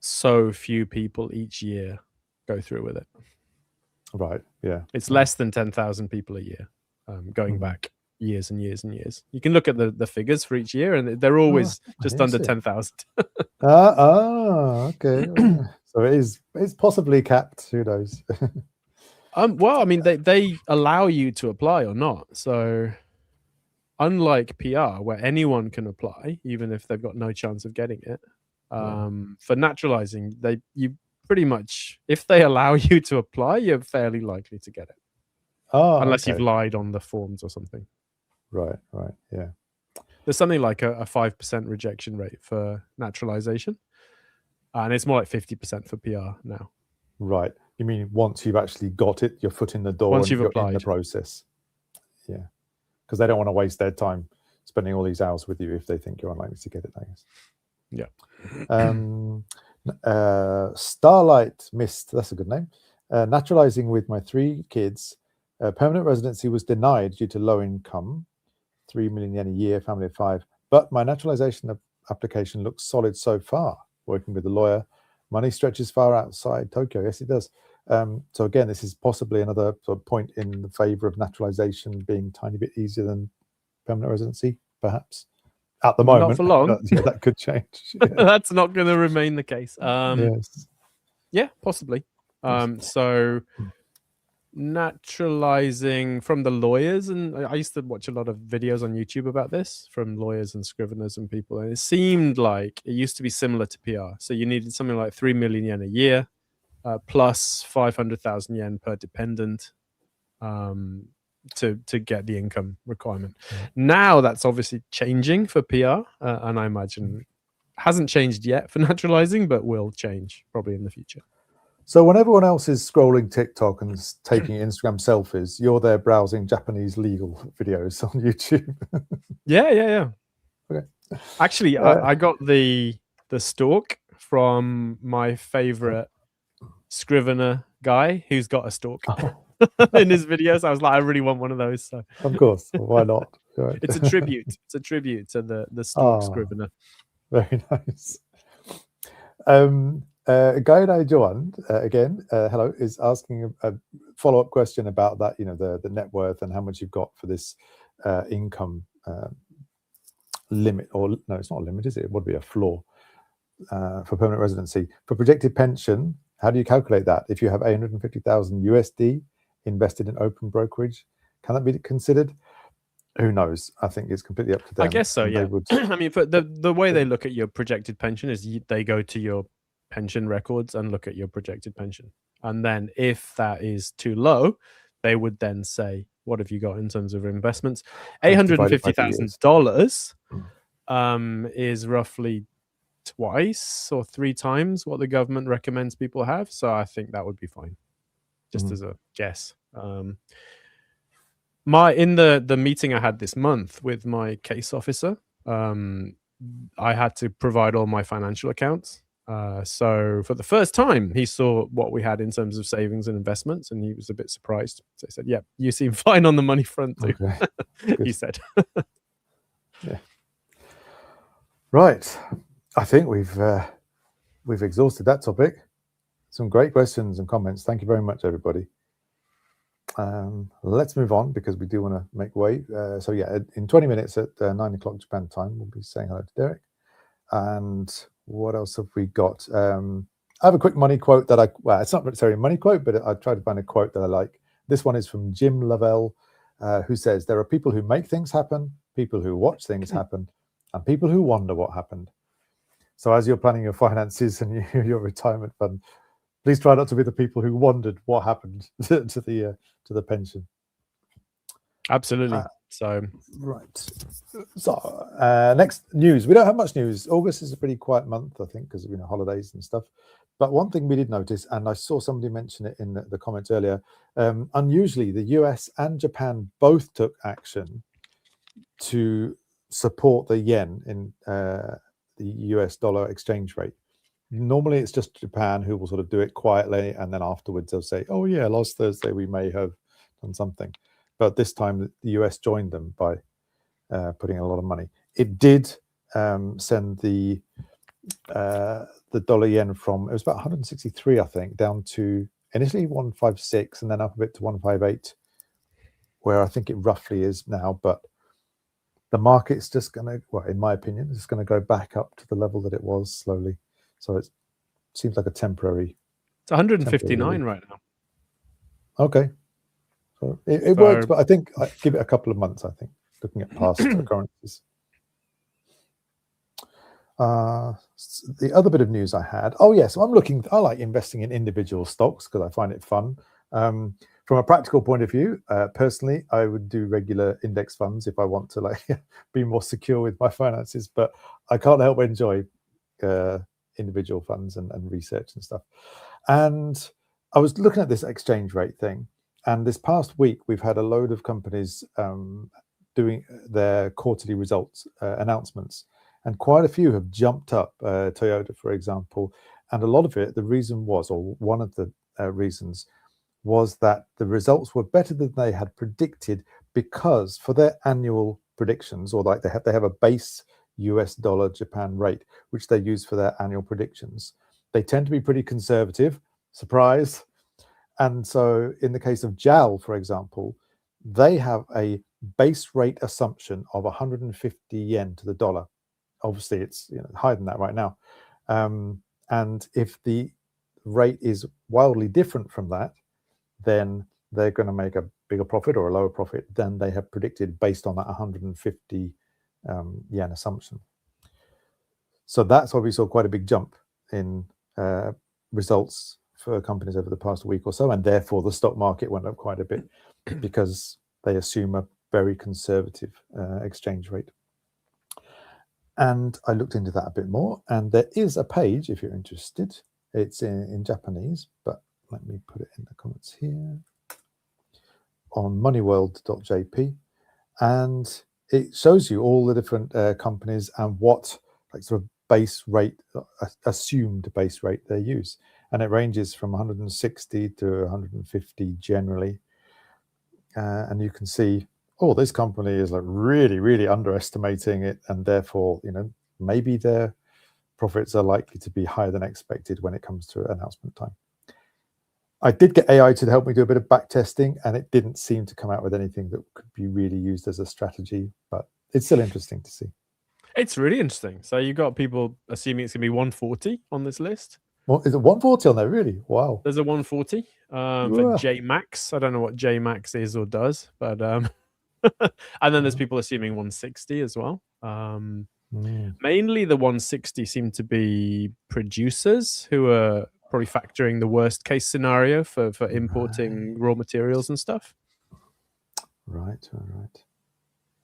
so few people each year go through with it. Right. Yeah. It's less than 10,000 people a year, going back years and years and years. You can look at the figures for each year, and they're always just under 10,000. Okay. So it's possibly capped. Who knows? Well, I mean, they allow you to apply or not. So unlike PR, where anyone can apply, even if they've got no chance of getting it, for naturalizing, you pretty much, if they allow you to apply, you're fairly likely to get it. Unless you've lied on the forms or something. Right. Yeah. There's something like a 5% rejection rate for naturalization. And it's more like 50% for PR now. Right. You mean once you've actually got it, your foot in the door, once and you've you're applied in the process? Yeah. Because they don't want to waste their time spending all these hours with you if they think you're unlikely to get it, I guess. Yeah. Starlight Mist, that's a good name. Naturalizing with my 3 kids. Permanent residency was denied due to low income, 3 million yen a year, family of 5. But my naturalization application looks solid so far. Working with a lawyer, money stretches far outside Tokyo. Yes, it does. So again, this is possibly another sort of point in the favor of naturalization being a tiny bit easier than permanent residency, perhaps. At the moment, not for long. Yeah, that could change. Yeah. That's not going to remain the case. Yes. Yeah, possibly. So naturalizing from the lawyers, and I used to watch a lot of videos on YouTube about this from lawyers and scriveners and people, and it seemed like it used to be similar to PR. So you needed something like 3 million yen a year, plus 500,000 yen per dependent, to get the income requirement. Now that's obviously changing for PR, and I imagine hasn't changed yet for naturalizing, but will change probably in the future. So when everyone else is scrolling TikTok and taking Instagram selfies, you're there browsing Japanese legal videos on YouTube. Yeah. Okay. Actually, I got the stalk from my favorite scrivener guy who's got a stalk in his videos. I was like, I really want one of those. So of course, why not? Right. It's a tribute. It's a tribute to the stalk scrivener. Very nice. Gaidai Joan, again, hello, is asking a follow-up question about that, the net worth and how much you've got for this income limit, or no, it's not a limit, is it? It would be a floor for permanent residency. For projected pension, how do you calculate that? If you have 850,000 USD invested in open brokerage, can that be considered? Who knows? I think it's completely up to them. I guess so, yeah. I mean, for the way they look at your projected pension is they go to your pension records and look at your projected pension. And then if that is too low, they would then say, what have you got in terms of investments? $850,000 is roughly twice or 3 times what the government recommends people have. So I think that would be fine, just as a guess. In the meeting I had this month with my case officer, I had to provide all my financial accounts. So for the first time, he saw what we had in terms of savings and investments, and he was a bit surprised. So he said, yeah, you seem fine on the money front too. Okay. He said. Yeah. Right. I think we've exhausted that topic. Some great questions and comments. Thank you very much, everybody. Let's move on because we do want to make way. So yeah, in 20 minutes at 9 o'clock Japan time, we'll be saying hello to Derek. And what else have we got? I have a quick money quote that well, it's not necessarily a money quote, but I tried to find a quote that I like. This one is from Jim Lavelle, who says, there are people who make things happen, people who watch things happen, and people who wonder what happened. So as you're planning your finances and your retirement fund, please try not to be the people who wondered what happened to the pension. Absolutely. Right. So next news. We don't have much news. August is a pretty quiet month, I think, because of holidays and stuff. But one thing we did notice, and I saw somebody mention it in the comments earlier, unusually, the US and Japan both took action to support the yen in the US dollar exchange rate. Normally, it's just Japan who will sort of do it quietly, and then afterwards they'll say, "Oh yeah, last Thursday we may have done something," but this time the US joined them by putting a lot of money. It did send the dollar yen from, it was about 163, I think, down to initially 156, and then up a bit to 158, where I think it roughly is now. But the market's just going to, well, in my opinion, it's going to go back up to the level that it was slowly. So it seems like a temporary. It's 159 right now. Okay. So it works, but I think I give it a couple of months, I think, looking at past occurrences. The other bit of news I had, so I like investing in individual stocks because I find it fun. From a practical point of view, personally, I would do regular index funds if I want to like be more secure with my finances, but I can't help but enjoy individual funds and research and stuff. And I was looking at this exchange rate thing, and this past week we've had a load of companies doing their quarterly results announcements, and quite a few have jumped up. Toyota, for example, and a lot of it, the reason was, or one of the reasons was that the results were better than they had predicted, because for their annual predictions, or like they have a base US dollar Japan rate which they use for their annual predictions. They tend to be pretty conservative. Surprise. And so in the case of JAL, for example, they have a base rate assumption of 150 yen to the dollar. Obviously it's higher than that right now, and if the rate is wildly different from that, then they're going to make a bigger profit or a lower profit than they have predicted based on that 150 yen assumption. So that's why we saw quite a big jump in results for companies over the past week or so, and therefore the stock market went up quite a bit because they assume a very conservative exchange rate. And I looked into that a bit more, and there is a page if you're interested. It's in Japanese, but let me put it in the comments here, on moneyworld.jp, and it shows you all the different companies and what like sort of base rate, assumed base rate they use, and it ranges from 160 to 150 generally, and you can see, oh, this company is like really underestimating it, and therefore maybe their profits are likely to be higher than expected when it comes to announcement time. I did get AI to help me do a bit of back testing, and it didn't seem to come out with anything that could be really used as a strategy, but it's still interesting to see. It's really interesting. So you got people assuming it's going to be 140 on this list. Well, is it 140 on there, really? Wow. There's a 140 for JMax. I don't know what JMax is or does, but and then there's people assuming 160 as well. Mainly the 160 seem to be producers who are probably factoring the worst case scenario for importing raw materials and stuff. Right.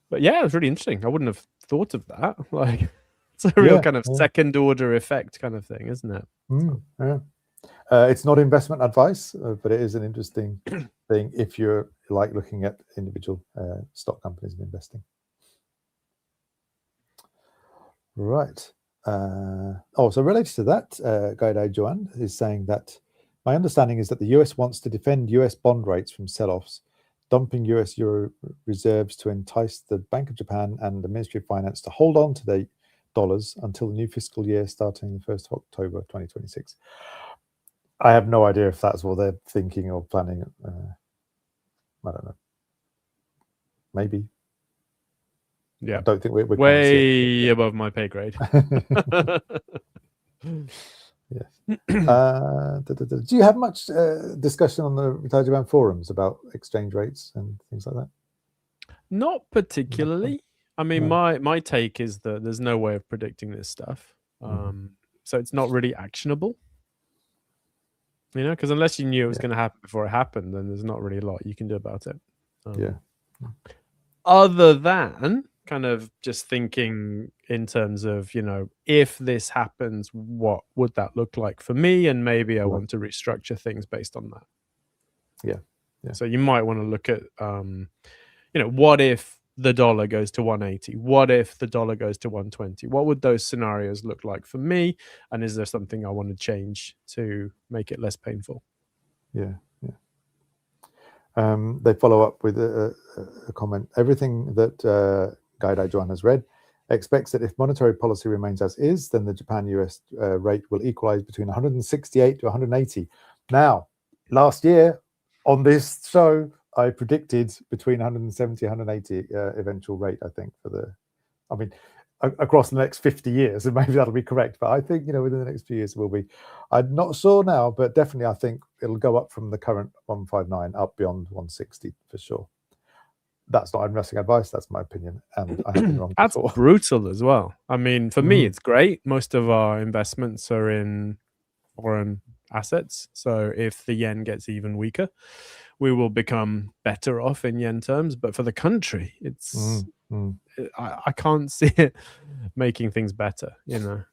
But yeah, it's really interesting. I wouldn't have thought of that. Like, it's a real kind of second order effect kind of thing, isn't it? It's not investment advice, but it is an interesting thing if you're like looking at individual stock companies and investing. Right. So related to that, Gaidai Joan is saying that my understanding is that the US wants to defend US bond rates from sell-offs, dumping US euro reserves to entice the Bank of Japan and the Ministry of Finance to hold on to their dollars until the new fiscal year starting the 1st of October 2026. I have no idea if that's what they're thinking or planning. I don't know. Maybe. Yeah. I don't think we're way above my pay grade. Yes. Do you have much discussion on the RetireJapan forums about exchange rates and things like that? Not particularly. I mean, my take is that there's no way of predicting this stuff. So it's not really actionable. Because unless you knew it was going to happen before it happened, then there's not really a lot you can do about it. Other than kind of just thinking in terms of, if this happens, what would that look like for me? And maybe I want to restructure things based on that. Yeah. So you might want to look at, what if the dollar goes to 180? What if the dollar goes to 120? What would those scenarios look like for me? And is there something I want to change to make it less painful? Yeah. They follow up with a comment. Everything that Guy Daijuan has read expects that if monetary policy remains as is, then the Japan-US rate will equalize between 168 to 180. Now, last year on this show, I predicted between 170 and 180 eventual rate, I think, across the next 50 years, and maybe that'll be correct, but I think, within the next few years it will be. I'm not sure now, but definitely I think it'll go up from the current 159 up beyond 160 for sure. That's not investing advice, that's my opinion, and I have been wrong That's before. brutal as well. I mean, for me, it's great. Most of our investments are in foreign assets, so if the yen gets even weaker, we will become better off in yen terms. But for the country, it's I can't see it making things better.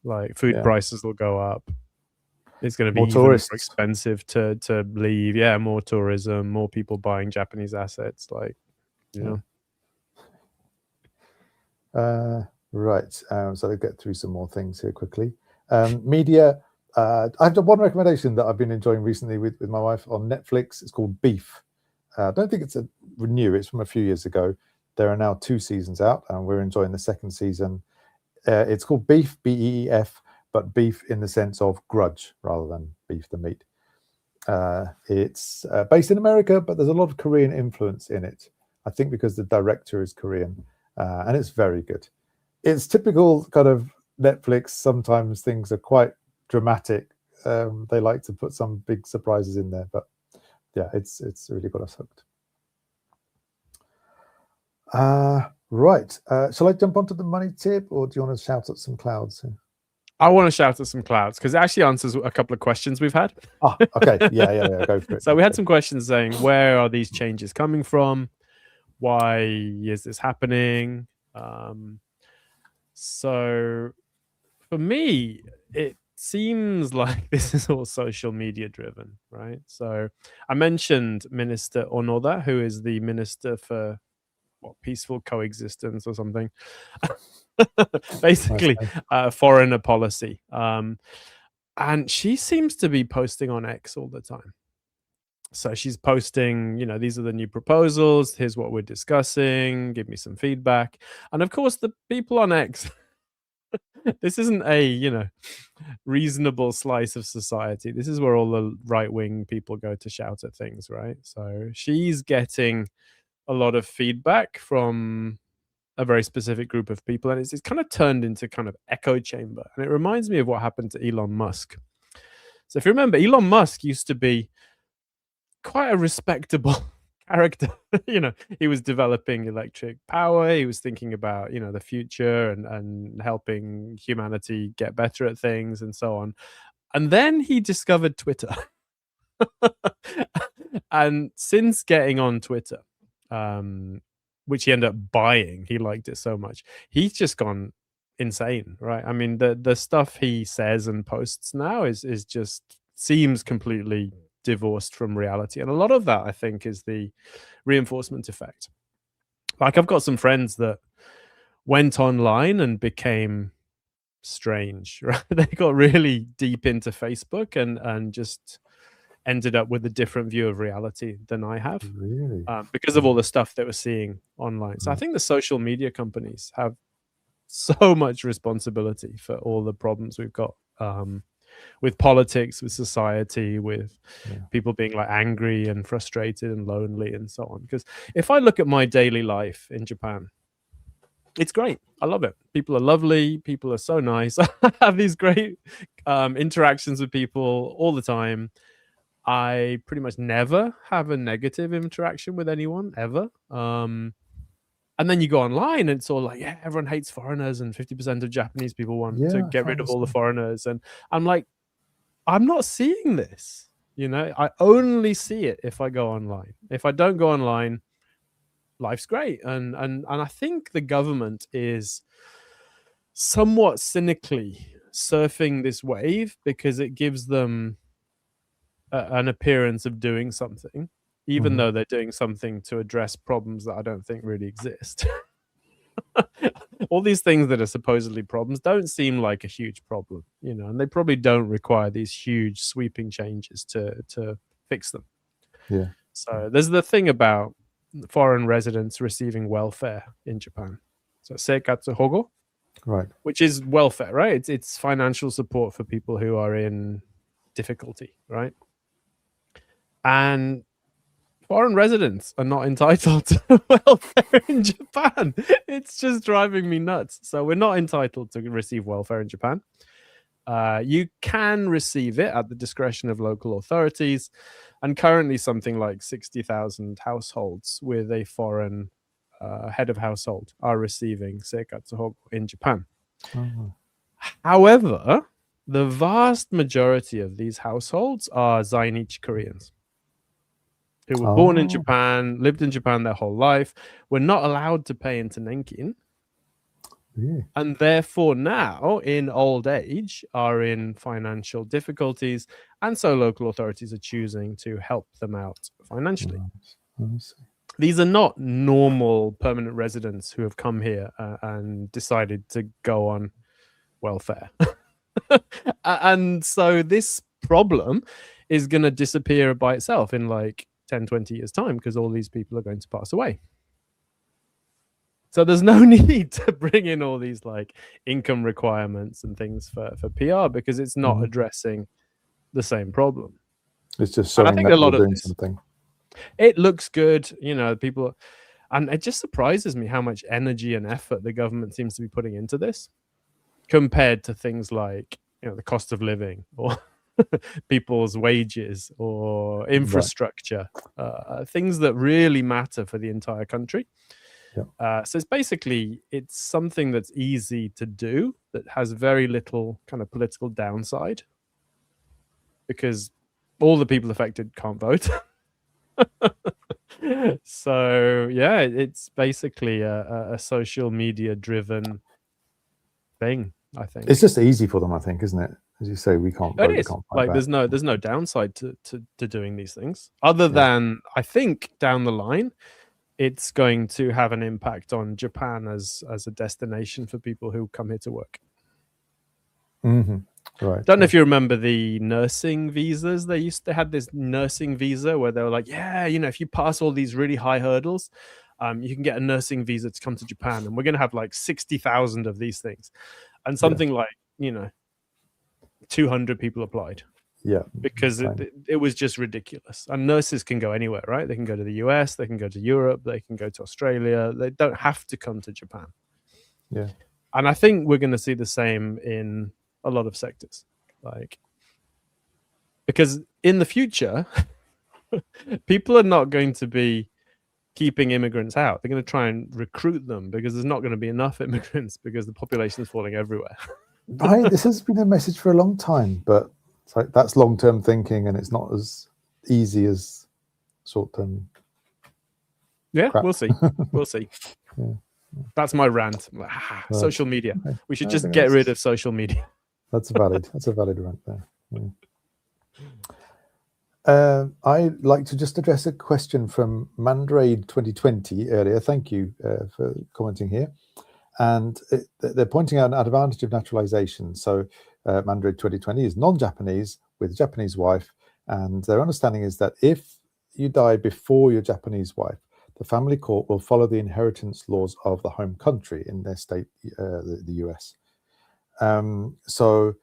Like food prices will go up. It's going to be even more expensive to leave. Yeah, more tourism, more people buying Japanese assets. Right. So I'll get through some more things here quickly. Media. I have one recommendation that I've been enjoying recently with my wife on Netflix. It's called Beef. I don't think it's a renew. It's from a few years ago. There are now 2 seasons out, and we're enjoying the second season. It's called Beef, BEEF, but beef in the sense of grudge rather than beef the meat. It's based in America, but there's a lot of Korean influence in it. I think because the director is Korean, and it's very good. It's typical kind of Netflix. Sometimes things are quite dramatic. They like to put some big surprises in there, but yeah, it's really got us hooked. Right. Shall I jump onto the money tip, or do you want to shout at some clouds? I want to shout at some clouds because it actually answers a couple of questions we've had. Okay. Yeah. Go for it. So we had some questions saying, where are these changes coming from? Why is this happening? So for me, it seems like this is all social media driven, right? So I mentioned Minister Onoda, who is the Minister for peaceful coexistence or something. Basically, foreign policy. And she seems to be posting on X all the time. So she's posting, these are the new proposals. Here's what we're discussing. Give me some feedback. And of course, the people on X, this isn't a, reasonable slice of society. This is where all the right-wing people go to shout at things, right? So she's getting a lot of feedback from a very specific group of people, and it's kind of turned into kind of echo chamber. And it reminds me of what happened to Elon Musk. So if you remember, Elon Musk used to be quite a respectable character. He was developing electric power. He was thinking about, the future and helping humanity get better at things and so on. And then he discovered Twitter. And since getting on Twitter, which he ended up buying, he liked it so much, he's just gone insane, right? I mean, the stuff he says and posts now is just seems completely divorced from reality. And a lot of that, I think, is the reinforcement effect. Like, I've got some friends that went online and became strange, right? They got really deep into Facebook and just ended up with a different view of reality than I have. Really? Because of all the stuff that we're seeing online. So I think the social media companies have so much responsibility for all the problems we've got with politics, with society, with people being like angry and frustrated and lonely and so on. Because if I look at my daily life in Japan, it's great. I love it. People are lovely. People are so nice. I have these great interactions with people all the time. I pretty much never have a negative interaction with anyone ever. And then you go online and it's all like, everyone hates foreigners and 50% of Japanese people want to get rid of all the foreigners. And I'm like, I'm not seeing this. I only see it if I go online. If I don't go online, life's great. And I think the government is somewhat cynically surfing this wave because it gives them an appearance of doing something, even though they're doing something to address problems that I don't think really exist. All these things that are supposedly problems don't seem like a huge problem, you know, and they probably don't require these huge sweeping changes to fix them. Yeah. So there's the thing about foreign residents receiving welfare in Japan. So seikatsu hogo, Right. which is welfare, right? It's financial support for people who are in difficulty, right? And foreign residents are not entitled to welfare in Japan. It's just driving me nuts. So we're not entitled to receive welfare in Japan. You can receive it at the discretion of local authorities, and currently something like 60,000 households with a foreign head of household are receiving seikatsu hogo in Japan. However, the vast majority of these households are Zainichi Koreans who were born in Japan, lived in Japan their whole life, were not allowed to pay into Nenkin, and therefore now, in old age, are in financial difficulties, and so local authorities are choosing to help them out financially. These are not normal permanent residents who have come here and decided to go on welfare. And so this problem is going to disappear by itself in like 10, 20 years time, because all these people are going to pass away. So there's no need to bring in all these like income requirements and things for PR, because it's not addressing the same problem. It's just showing that you're doing something. It looks good, you know, people, and it just surprises me how much energy and effort the government seems to be putting into this compared to things like, you know, the cost of living or people's wages or infrastructure, things that really matter for the entire country. So it's basically, it's something that's easy to do that has very little kind of political downside, because all the people affected can't vote. So yeah, it's basically a social media driven thing, I think. It's just easy for them, I think, isn't it? As you say, we can't vote. It is. Like there's no downside to doing these things, other than I think down the line it's going to have an impact on Japan as a destination for people who come here to work. Right. Don't know if you remember the nursing visas. They had this nursing visa where they were like, yeah, you know, if you pass all these really high hurdles, you can get a nursing visa to come to Japan, and we're going to have like 60,000 of these things, and something like, you know, 200 people applied. Yeah, because it was just ridiculous. And nurses can go anywhere, right? They can go to the US, they can go to Europe, they can go to Australia. They don't have to come to Japan. Yeah. And I think we're going to see the same in a lot of sectors, like, because in the future, people are not going to be keeping immigrants out. They're going to try and recruit them, because there's not going to be enough immigrants because the population is falling everywhere. Right. This has been a message for a long time, but it's like that's long-term thinking, and it's not as easy as short-term. Yeah, crap. we'll see. We'll see. Yeah. That's my rant. Social media. We should just get rid of social media. That's valid. That's a valid rant there. Yeah. I'd like to just address a question from Mandrade 2020 earlier. Thank you for commenting here. And they're pointing out an advantage of naturalization. So Mandrade 2020 is non-Japanese with a Japanese wife, and their understanding is that if you die before your Japanese wife, the family court will follow the inheritance laws of the home country in their state, the US. So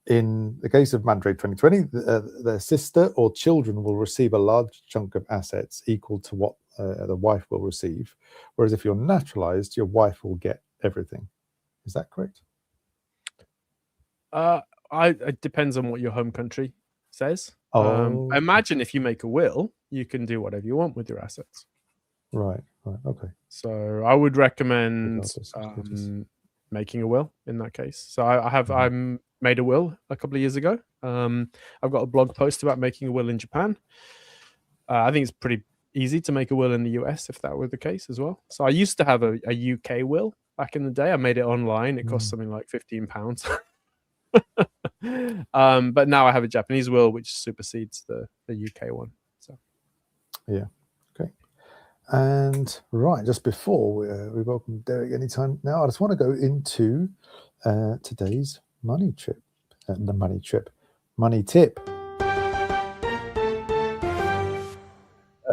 in the case of Mandrade 2020, their sister or children will receive a large chunk of assets equal to what the wife will receive. Whereas if you're naturalized, your wife will get everything. Is that correct? It depends on what your home country says. I imagine if you make a will, you can do whatever you want with your assets. Right, okay. So I would recommend making a will in that case. So I made a will a couple of years ago. I've got a blog post about making a will in Japan. I think it's pretty easy to make a will in the US if that were the case as well. So I used to have a UK will back in the day. I made it online. It cost something like £15. But now I have a Japanese will, which supersedes the UK one. So yeah, okay. And right, just before we welcome Derek anytime now, I just want to go into today's money tip. Money tip.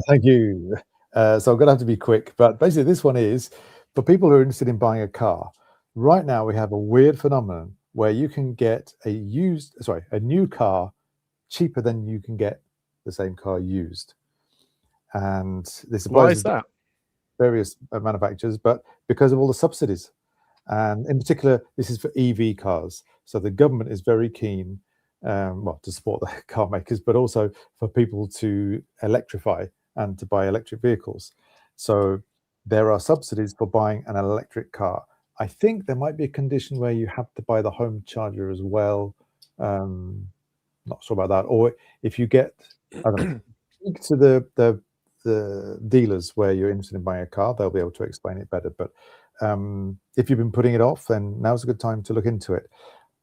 Thank you. So I'm going to have to be quick, but basically this one is for people who are interested in buying a car. Right now we have a weird phenomenon where you can get a new car cheaper than you can get the same car used. And this why applies is to that? various manufacturers, but because of all the subsidies. And in particular, this is for EV cars. So the government is very keen, to support the car makers, but also for people to electrify and to buy electric vehicles. So there are subsidies for buying an electric car. I think there might be a condition where you have to buy the home charger as well. Not sure about that. Or if you get, I don't know, speak to the dealers where you're interested in buying a car, they'll be able to explain it better. But if you've been putting it off, then now's a good time to look into it.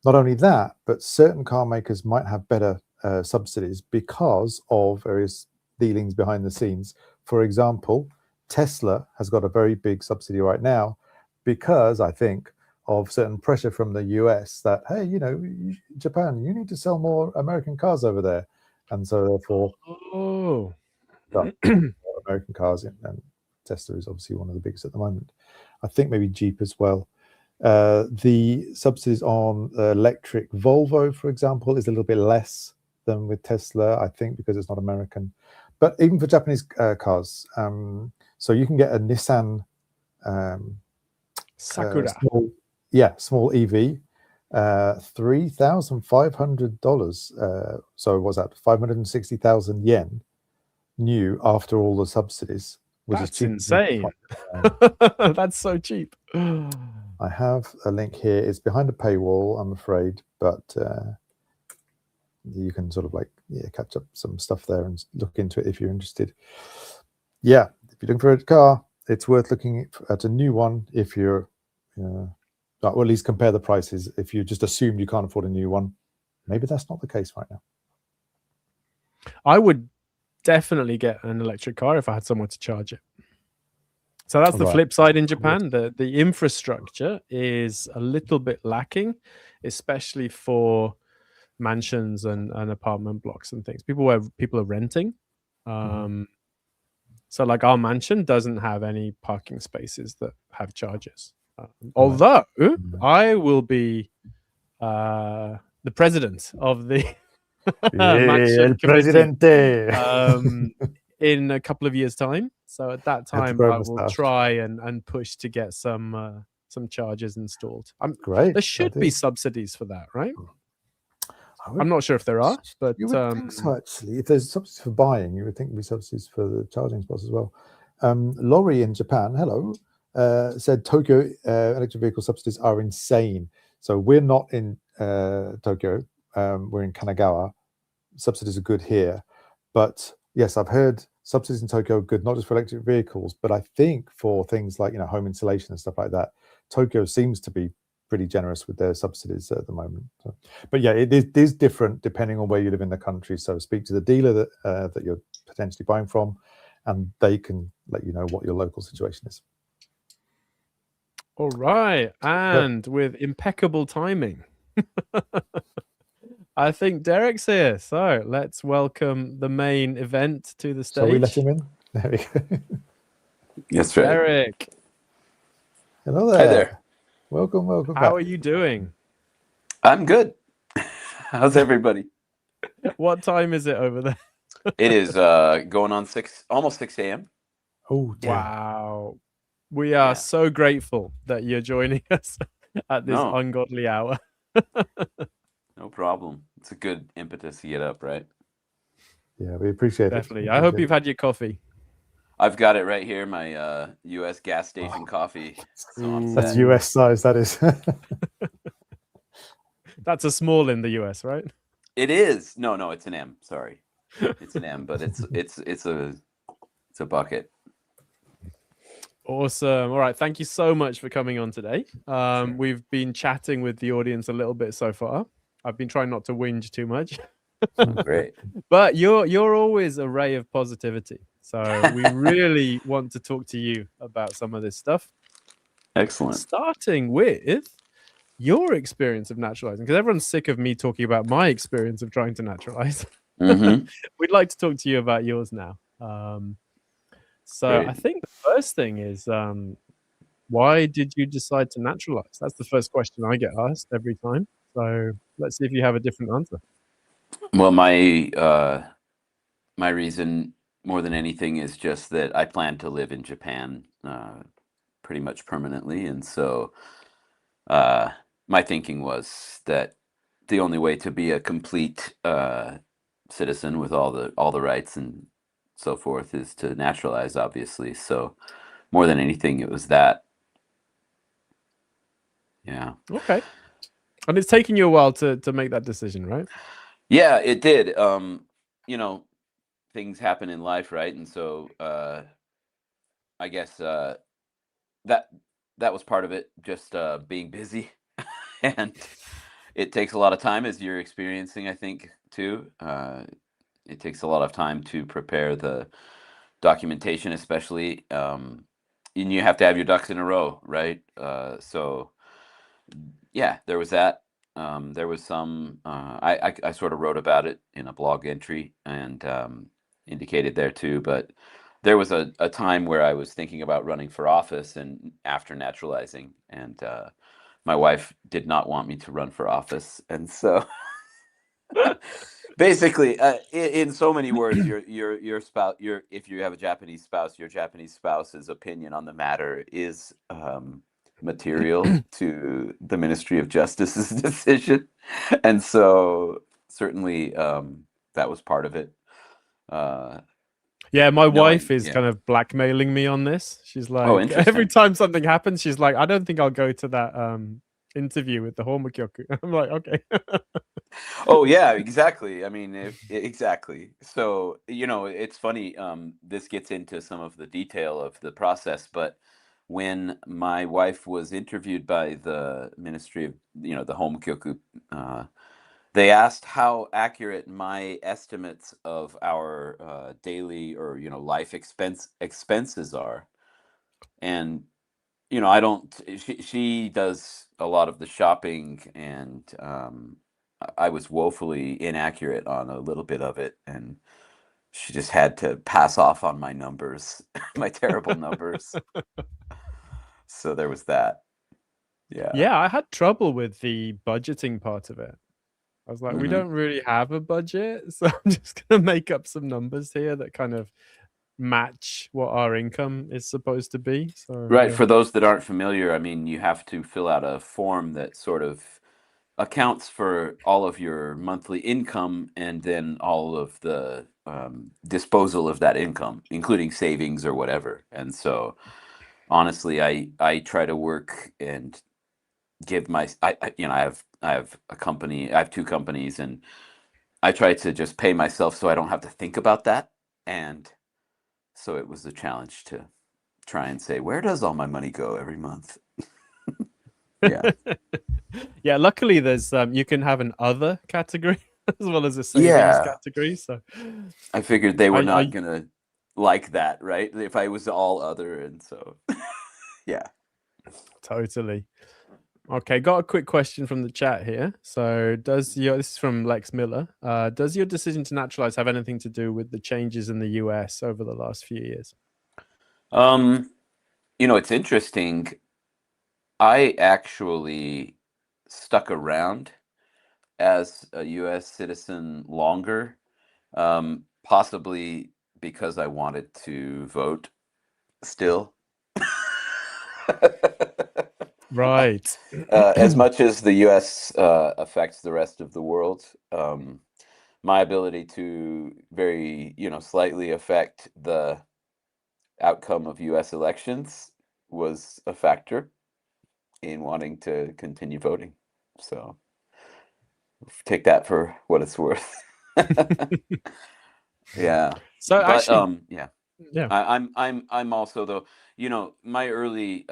Not only that, but certain car makers might have better subsidies because of various dealings behind the scenes. For example, Tesla has got a very big subsidy right now because I think of certain pressure from the US that, hey, Japan, you need to sell more American cars over there. And so therefore, American cars, and Tesla is obviously one of the biggest at the moment. I think maybe Jeep as well. The subsidies on electric Volvo, for example, is a little bit less than with Tesla, I think, because it's not American. But even for Japanese cars, so you can get a Nissan Sakura. Small EV, $3,500. So what's that? 560,000 yen new after all the subsidies. That's insane. That's so cheap. I have a link here. It's behind a paywall, I'm afraid, but you can sort of catch up some stuff there and look into it if you're interested. Yeah, if you're looking for a car, it's worth looking at a new one if you're, or at least compare the prices. If you just assume you can't afford a new one, maybe that's not the case right now. I would definitely get an electric car if I had somewhere to charge it. So that's the flip side in Japan. The infrastructure is a little bit lacking, especially for mansions and apartment blocks and things. People are renting. So like our mansion doesn't have any parking spaces that have chargers. Although I will be the president of the mansion committee in a couple of years' time. So at that time, I will try and push to get some chargers installed. Great. There should be subsidies for that, right? I'm not sure if there are, but you would think so, actually. If there's subsidies for buying, you would think there'd be subsidies for the charging spots as well. Laurie in Japan, hello, said Tokyo electric vehicle subsidies are insane. So we're not in Tokyo, we're in Kanagawa. Subsidies are good here, but yes, I've heard subsidies in Tokyo are good, not just for electric vehicles, but I think for things like home insulation and stuff like that, Tokyo seems to be pretty generous with their subsidies at the moment. So, but yeah, it is different depending on where you live in the country. So speak to the dealer that you're potentially buying from, and they can let you know what your local situation is. All right, and with impeccable timing, I think Derek's here. So let's welcome the main event to the stage. Shall we let him in? There we go. Yes, right. Derek. Hello there. Hi there. Welcome back. How are you doing? I'm good. How's everybody? What time is it over there? It is going on almost 6 a.m. Oh, dear. Wow. We are so grateful that you're joining us at this ungodly hour. No problem. It's a good impetus to get up, right? Yeah, we appreciate it. Definitely. I hope you've had your coffee. I've got it right here, my U.S. gas station coffee. That's U.S. size, that is. That's a small in the U.S., right? It is. No, it's an M. Sorry, it's an M, but it's a it's a bucket. Awesome. All right. Thank you so much for coming on today. Sure. We've been chatting with the audience a little bit so far. I've been trying not to whinge too much. Great. But you're always a ray of positivity. So we really want to talk to you about some of this stuff. Excellent. Starting with your experience of naturalizing, because everyone's sick of me talking about my experience of trying to naturalize. Mm-hmm. We'd like to talk to you about yours now. So Great. I think the first thing is, why did you decide to naturalize? That's the first question I get asked every time. So let's see if you have a different answer. Well, my reason more than anything is just that I plan to live in Japan pretty much permanently, and so my thinking was that the only way to be a complete citizen with all the rights and so forth is to naturalize, obviously. So more than anything, it was that. Yeah. Okay. And it's taken you a while to make that decision, right? Yeah, it did. You know, things happen in life, right? And so I guess that was part of it, just being busy. And it takes a lot of time, as you're experiencing, I think, too. It takes a lot of time to prepare the documentation, especially. And you have to have your ducks in a row, right? So, yeah, there was that. There was some, I sort of wrote about it in a blog entry and indicated there too, but there was a time where I was thinking about running for office and after naturalizing, and my wife did not want me to run for office. And so basically, in so many words, your spouse, if you have a Japanese spouse, your Japanese spouse's opinion on the matter is material to the Ministry of Justice's decision. And so certainly that was part of it. Yeah, my wife Knowing, is yeah. kind of blackmailing me on this. She's like, Oh, every interesting. time something happens, she's like, I don't think I'll go to that interview with the Homokyoku. I'm like, okay. Oh yeah, exactly. I mean, exactly. So, you know, it's funny. This gets into some of the detail of the process, but when my wife was interviewed by the Ministry of, you know, the Home Kyoku, they asked how accurate my estimates of our daily or, you know, life expenses are. And, you know, I don't, she does a lot of the shopping, and I was woefully inaccurate on a little bit of it. And she just had to pass off on my numbers, my terrible numbers. So there was that. Yeah. Yeah, I had trouble with the budgeting part of it. I was like, we Mhm. don't really have a budget, so I'm just going to make up some numbers here that kind of match what our income is supposed to be. So Right. yeah. For those that aren't familiar, I mean, you have to fill out a form that sort of accounts for all of your monthly income and then all of the disposal of that income, including savings or whatever. And so, honestly, I try to work and give you know, I have a company, I have two companies, and I try to just pay myself so I don't have to think about that. And so it was a challenge to try and say, where does all my money go every month? Yeah. Yeah, luckily there's you can have an other category as well as a savings Yeah. category. So I figured they were not I gonna like that, right? If I was all other, and so yeah. totally. Okay, got a quick question from the chat here. So this is from Lex Miller. Does your decision to naturalize have anything to do with the changes in the US over the last few years? You know, it's interesting. I actually stuck around as a US citizen longer, possibly because I wanted to vote still. Right. As much as the US affects the rest of the world, my ability to very, you know, slightly affect the outcome of US elections was a factor in wanting to continue voting. So take that for what it's worth. Yeah. So But actually, yeah. Yeah. I'm also, though, my early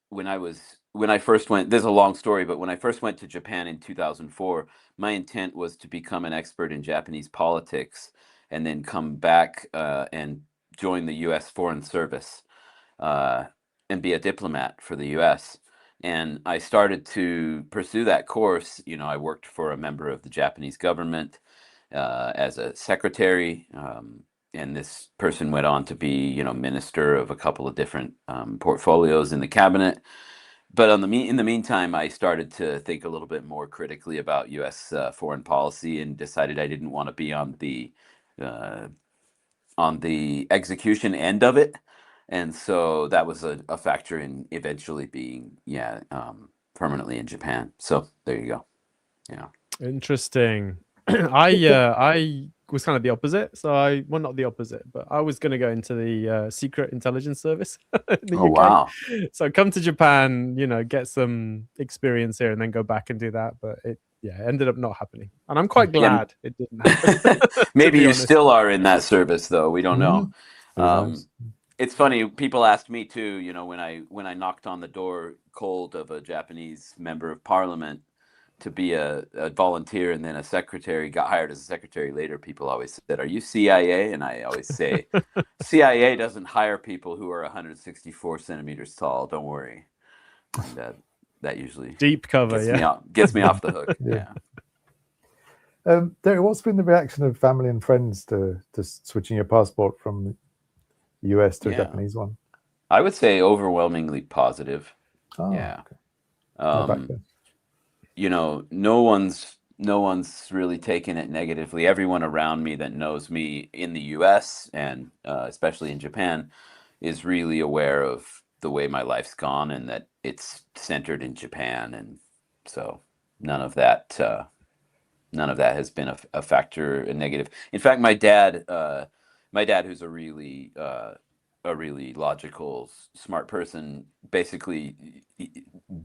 when I first went, there's a long story, but when I first went to Japan in 2004, my intent was to become an expert in Japanese politics and then come back and join the US Foreign Service and be a diplomat for the US. And I started to pursue that course. I worked for a member of the Japanese government as a secretary. And this person went on to be, minister of a couple of different portfolios in the cabinet. But in the meantime, I started to think a little bit more critically about U.S. Foreign policy and decided I didn't want to be on the execution end of it. And so that was a factor in eventually being, permanently in Japan. So there you go. Yeah. Interesting. I was kind of the opposite. So well, not the opposite, but I was going to go into the secret intelligence service in the Oh, UK. wow. So come to Japan, get some experience here, and then go back and do that. But it ended up not happening, and I'm quite glad it didn't happen. Maybe you still are in that service, though. We don't know. Who knows? It's funny. People asked me too. When I knocked on the door cold of a Japanese member of parliament to be a volunteer and then a secretary, got hired as a secretary later, people always said, "Are you CIA?" And I always say, CIA doesn't hire people who are 164 centimeters tall. Don't worry. And that usually deep cover, gets me off the hook. Yeah. Derek, what's been the reaction of family and friends to switching your passport from the US to a Japanese one? I would say overwhelmingly positive. Oh, yeah. Okay. No one's really taken it negatively. Everyone around me that knows me in the US and especially in Japan is really aware of the way my life's gone and that it's centered in Japan. And so none of that has been a factor, a negative. In fact, my dad, who's a really logical, smart person, basically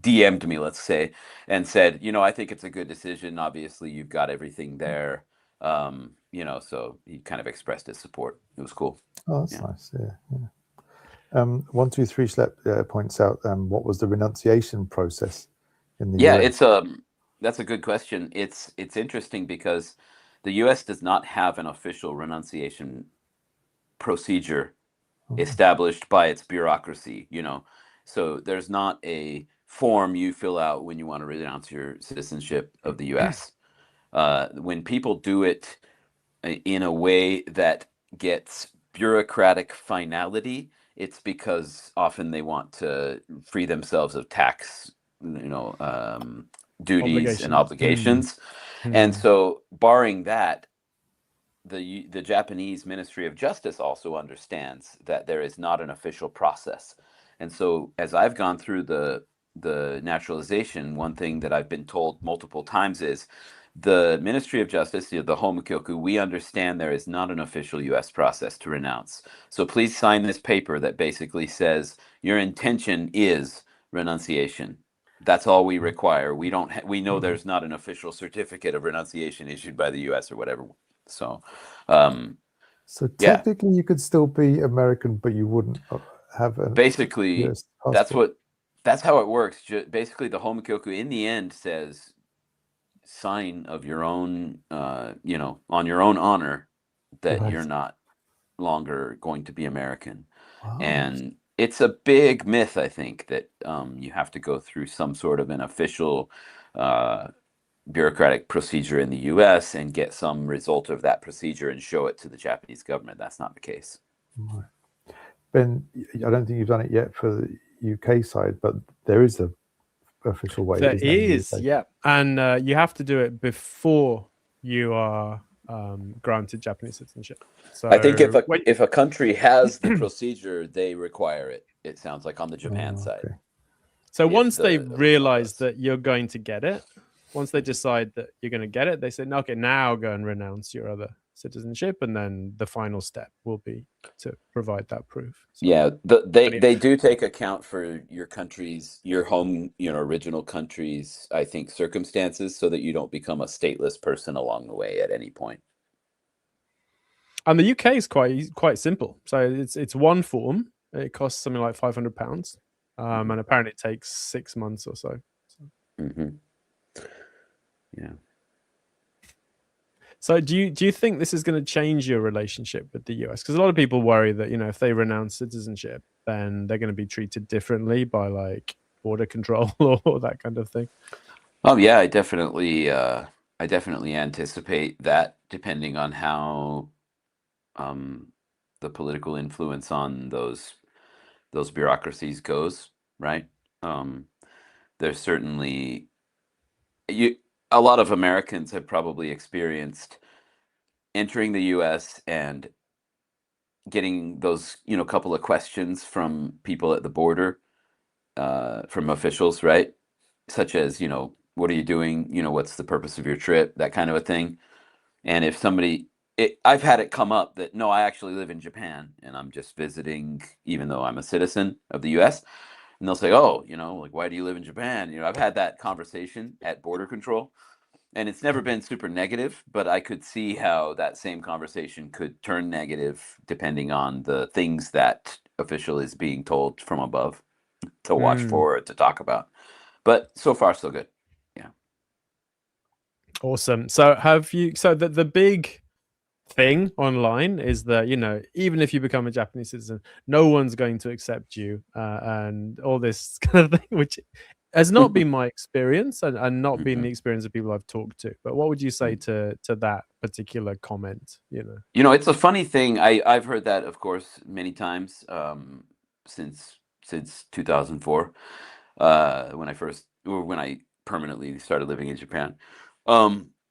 DM'd me, let's say, and said, I think it's a good decision. Obviously, you've got everything there. So he kind of expressed his support. It was cool. Oh, that's nice. Yeah. 123 Schlep points out, what was the renunciation process in the US? That's a good question. It's interesting because the US does not have an official renunciation procedure established by its bureaucracy, so there's not a form you fill out when you want to renounce your citizenship of the US. When people do it in a way that gets bureaucratic finality, it's because often they want to free themselves of tax, duties and obligations. And so barring that, the Japanese Ministry of Justice also understands that there is not an official process. And so as I've gone through the naturalization, one thing that I've been told multiple times is the Ministry of Justice, the Homokyoku, we understand there is not an official U.S. process to renounce. So please sign this paper that basically says your intention is renunciation. That's all we require. We know there's not an official certificate of renunciation issued by the U.S. or whatever. So, so technically, you could still be American, but you wouldn't have a basically US passport. that's how it works. Basically, the Homokyoku in the end says, sign of your own, on your own honor that you're not longer going to be American. Wow. And it's a big myth, I think, that you have to go through some sort of an official bureaucratic procedure in the US and get some result of that procedure and show it to the Japanese government. That's not the case. Right. Ben, I don't think you've done it yet for the UK side, but there is a official way. There is, yeah. And you have to do it before you are granted Japanese citizenship. So I think if a country has the procedure, they require it. It sounds like on the Japan side. Okay. So once they realize that you're going to get it, once they decide that you're going to get it, they say, okay, now go and renounce your other citizenship, and then the final step will be to provide that proof. So, yeah, they do take account for your country's, your home, original country's, I think, circumstances, so that you don't become a stateless person along the way at any point. And the UK is quite simple. So it's one form. It costs something like £500, and apparently it takes 6 months or so. Yeah. So do you think this is going to change your relationship with the US? Because a lot of people worry that, you know, if they renounce citizenship, then they're going to be treated differently by like border control or that kind of thing. Oh yeah, I definitely anticipate that, depending on how the political influence on those bureaucracies goes, right? There's certainly a lot of Americans have probably experienced entering the US and getting those, couple of questions from people at the border, from officials, right? Such as, what are you doing? What's the purpose of your trip? That kind of a thing. And if I've had it come up that, no, I actually live in Japan and I'm just visiting, even though I'm a citizen of the US. And they'll say, oh, like, why do you live in Japan? I've had that conversation at border control. And it's never been super negative, but I could see how that same conversation could turn negative depending on the things that official is being told from above to watch for, to talk about. But so far, so good. Yeah. Awesome. So the big thing online is that, even if you become a Japanese citizen, no one's going to accept you, and all this kind of thing, which has not been my experience and not been the experience of people I've talked to. But what would you say to that particular comment? It's a funny thing. I've heard that, of course, many times, since 2004, when I permanently started living in Japan.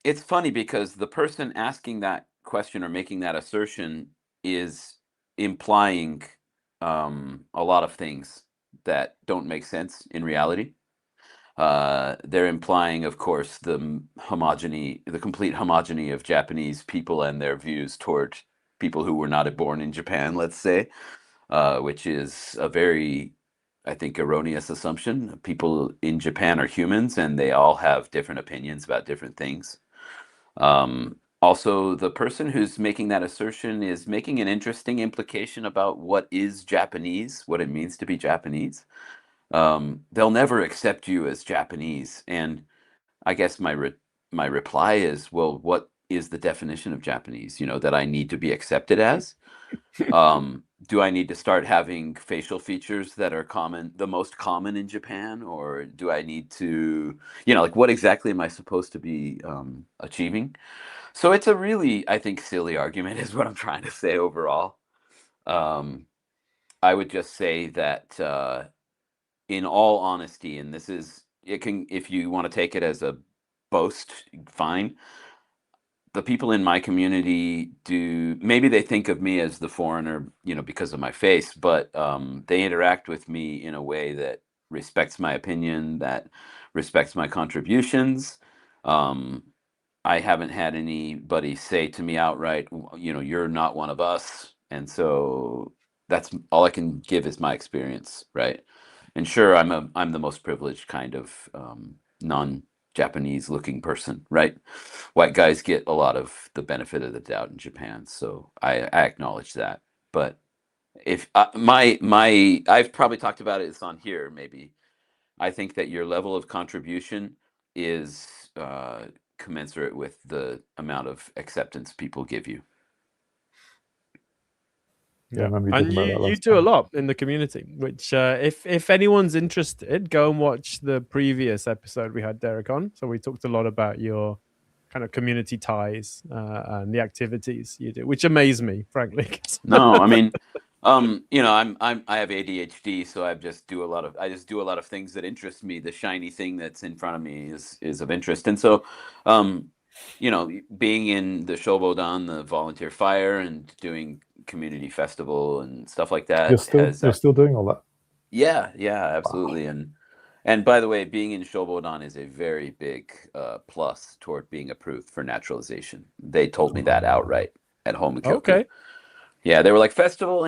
It's funny because the person asking that question or making that assertion is implying a lot of things that don't make sense in reality. They're implying, of course, the complete homogeny of Japanese people and their views toward people who were not born in Japan, let's say, which is a very, I think, erroneous assumption. People in Japan are humans and they all have different opinions about different things. Also, the person who's making that assertion is making an interesting implication about what is Japanese, what it means to be Japanese. They'll never accept you as Japanese. And I guess my reply is, well, what is the definition of Japanese, that I need to be accepted as? Do I need to start having facial features that are the most common in Japan? Or do I need to, like, what exactly am I supposed to be achieving? So it's a really, I think, silly argument is what I'm trying to say overall. I would just say that, in all honesty, and if you want to take it as a boast, fine. The people in my community maybe they think of me as the foreigner, because of my face, but they interact with me in a way that respects my opinion, that respects my contributions. I haven't had anybody say to me outright, you're not one of us. And so that's all I can give is my experience, right? And sure, I'm the most privileged kind of non-Japanese looking person, right? White guys get a lot of the benefit of the doubt in Japan, so I acknowledge that. But if I've probably talked about it, it's on here maybe. I think that your level of contribution is commensurate with the amount of acceptance people give you. Yeah, I remember and you do a lot in the community, which if anyone's interested, go and watch the previous episode we had Derek on. So we talked a lot about your kind of community ties and the activities you do, which amaze me, frankly. No, I mean, I have ADHD, so I just do a lot of things that interest me. The shiny thing that's in front of me is of interest, and so, being in the Shobodan, the volunteer fire, and doing community festival and stuff like that. You're still doing all that? Yeah, absolutely. Wow. And by the way, being in Shobodan is a very big plus toward being approved for naturalization. They told me that outright at home in Kyoku. Okay. Yeah, they were like, festival,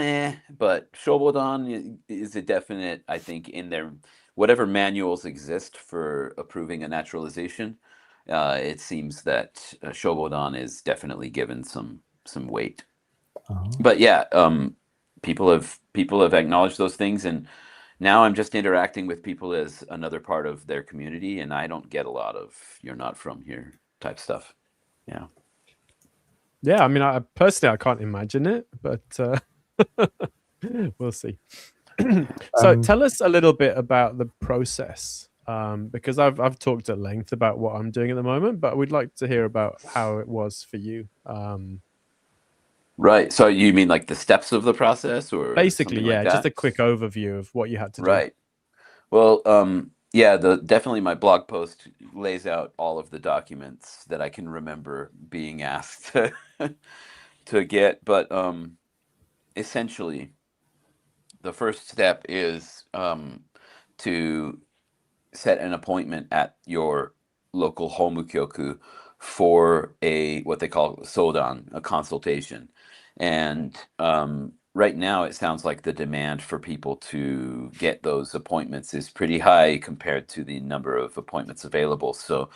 but Shobodan is a definite, I think, in their whatever manuals exist for approving a naturalization. It seems that Shobodan is definitely given some weight. But yeah, people have acknowledged those things, and now I'm just interacting with people as another part of their community, and I don't get a lot of "you're not from here" type stuff. Yeah. Yeah, I mean, I personally I can't imagine it, but we'll see. So tell us a little bit about the process, because I've talked at length about what I'm doing at the moment, but we'd like to hear about how it was for you. Right. So you mean like the steps of the process or Basically, something like yeah, just that? a quick overview of what you had to do. Right. Well, yeah, definitely my blog post lays out all of the documents that I can remember being asked to get, but essentially the first step is to set an appointment at your local homukyoku for what they call sodan, a consultation. And right now, it sounds like the demand for people to get those appointments is pretty high compared to the number of appointments available. So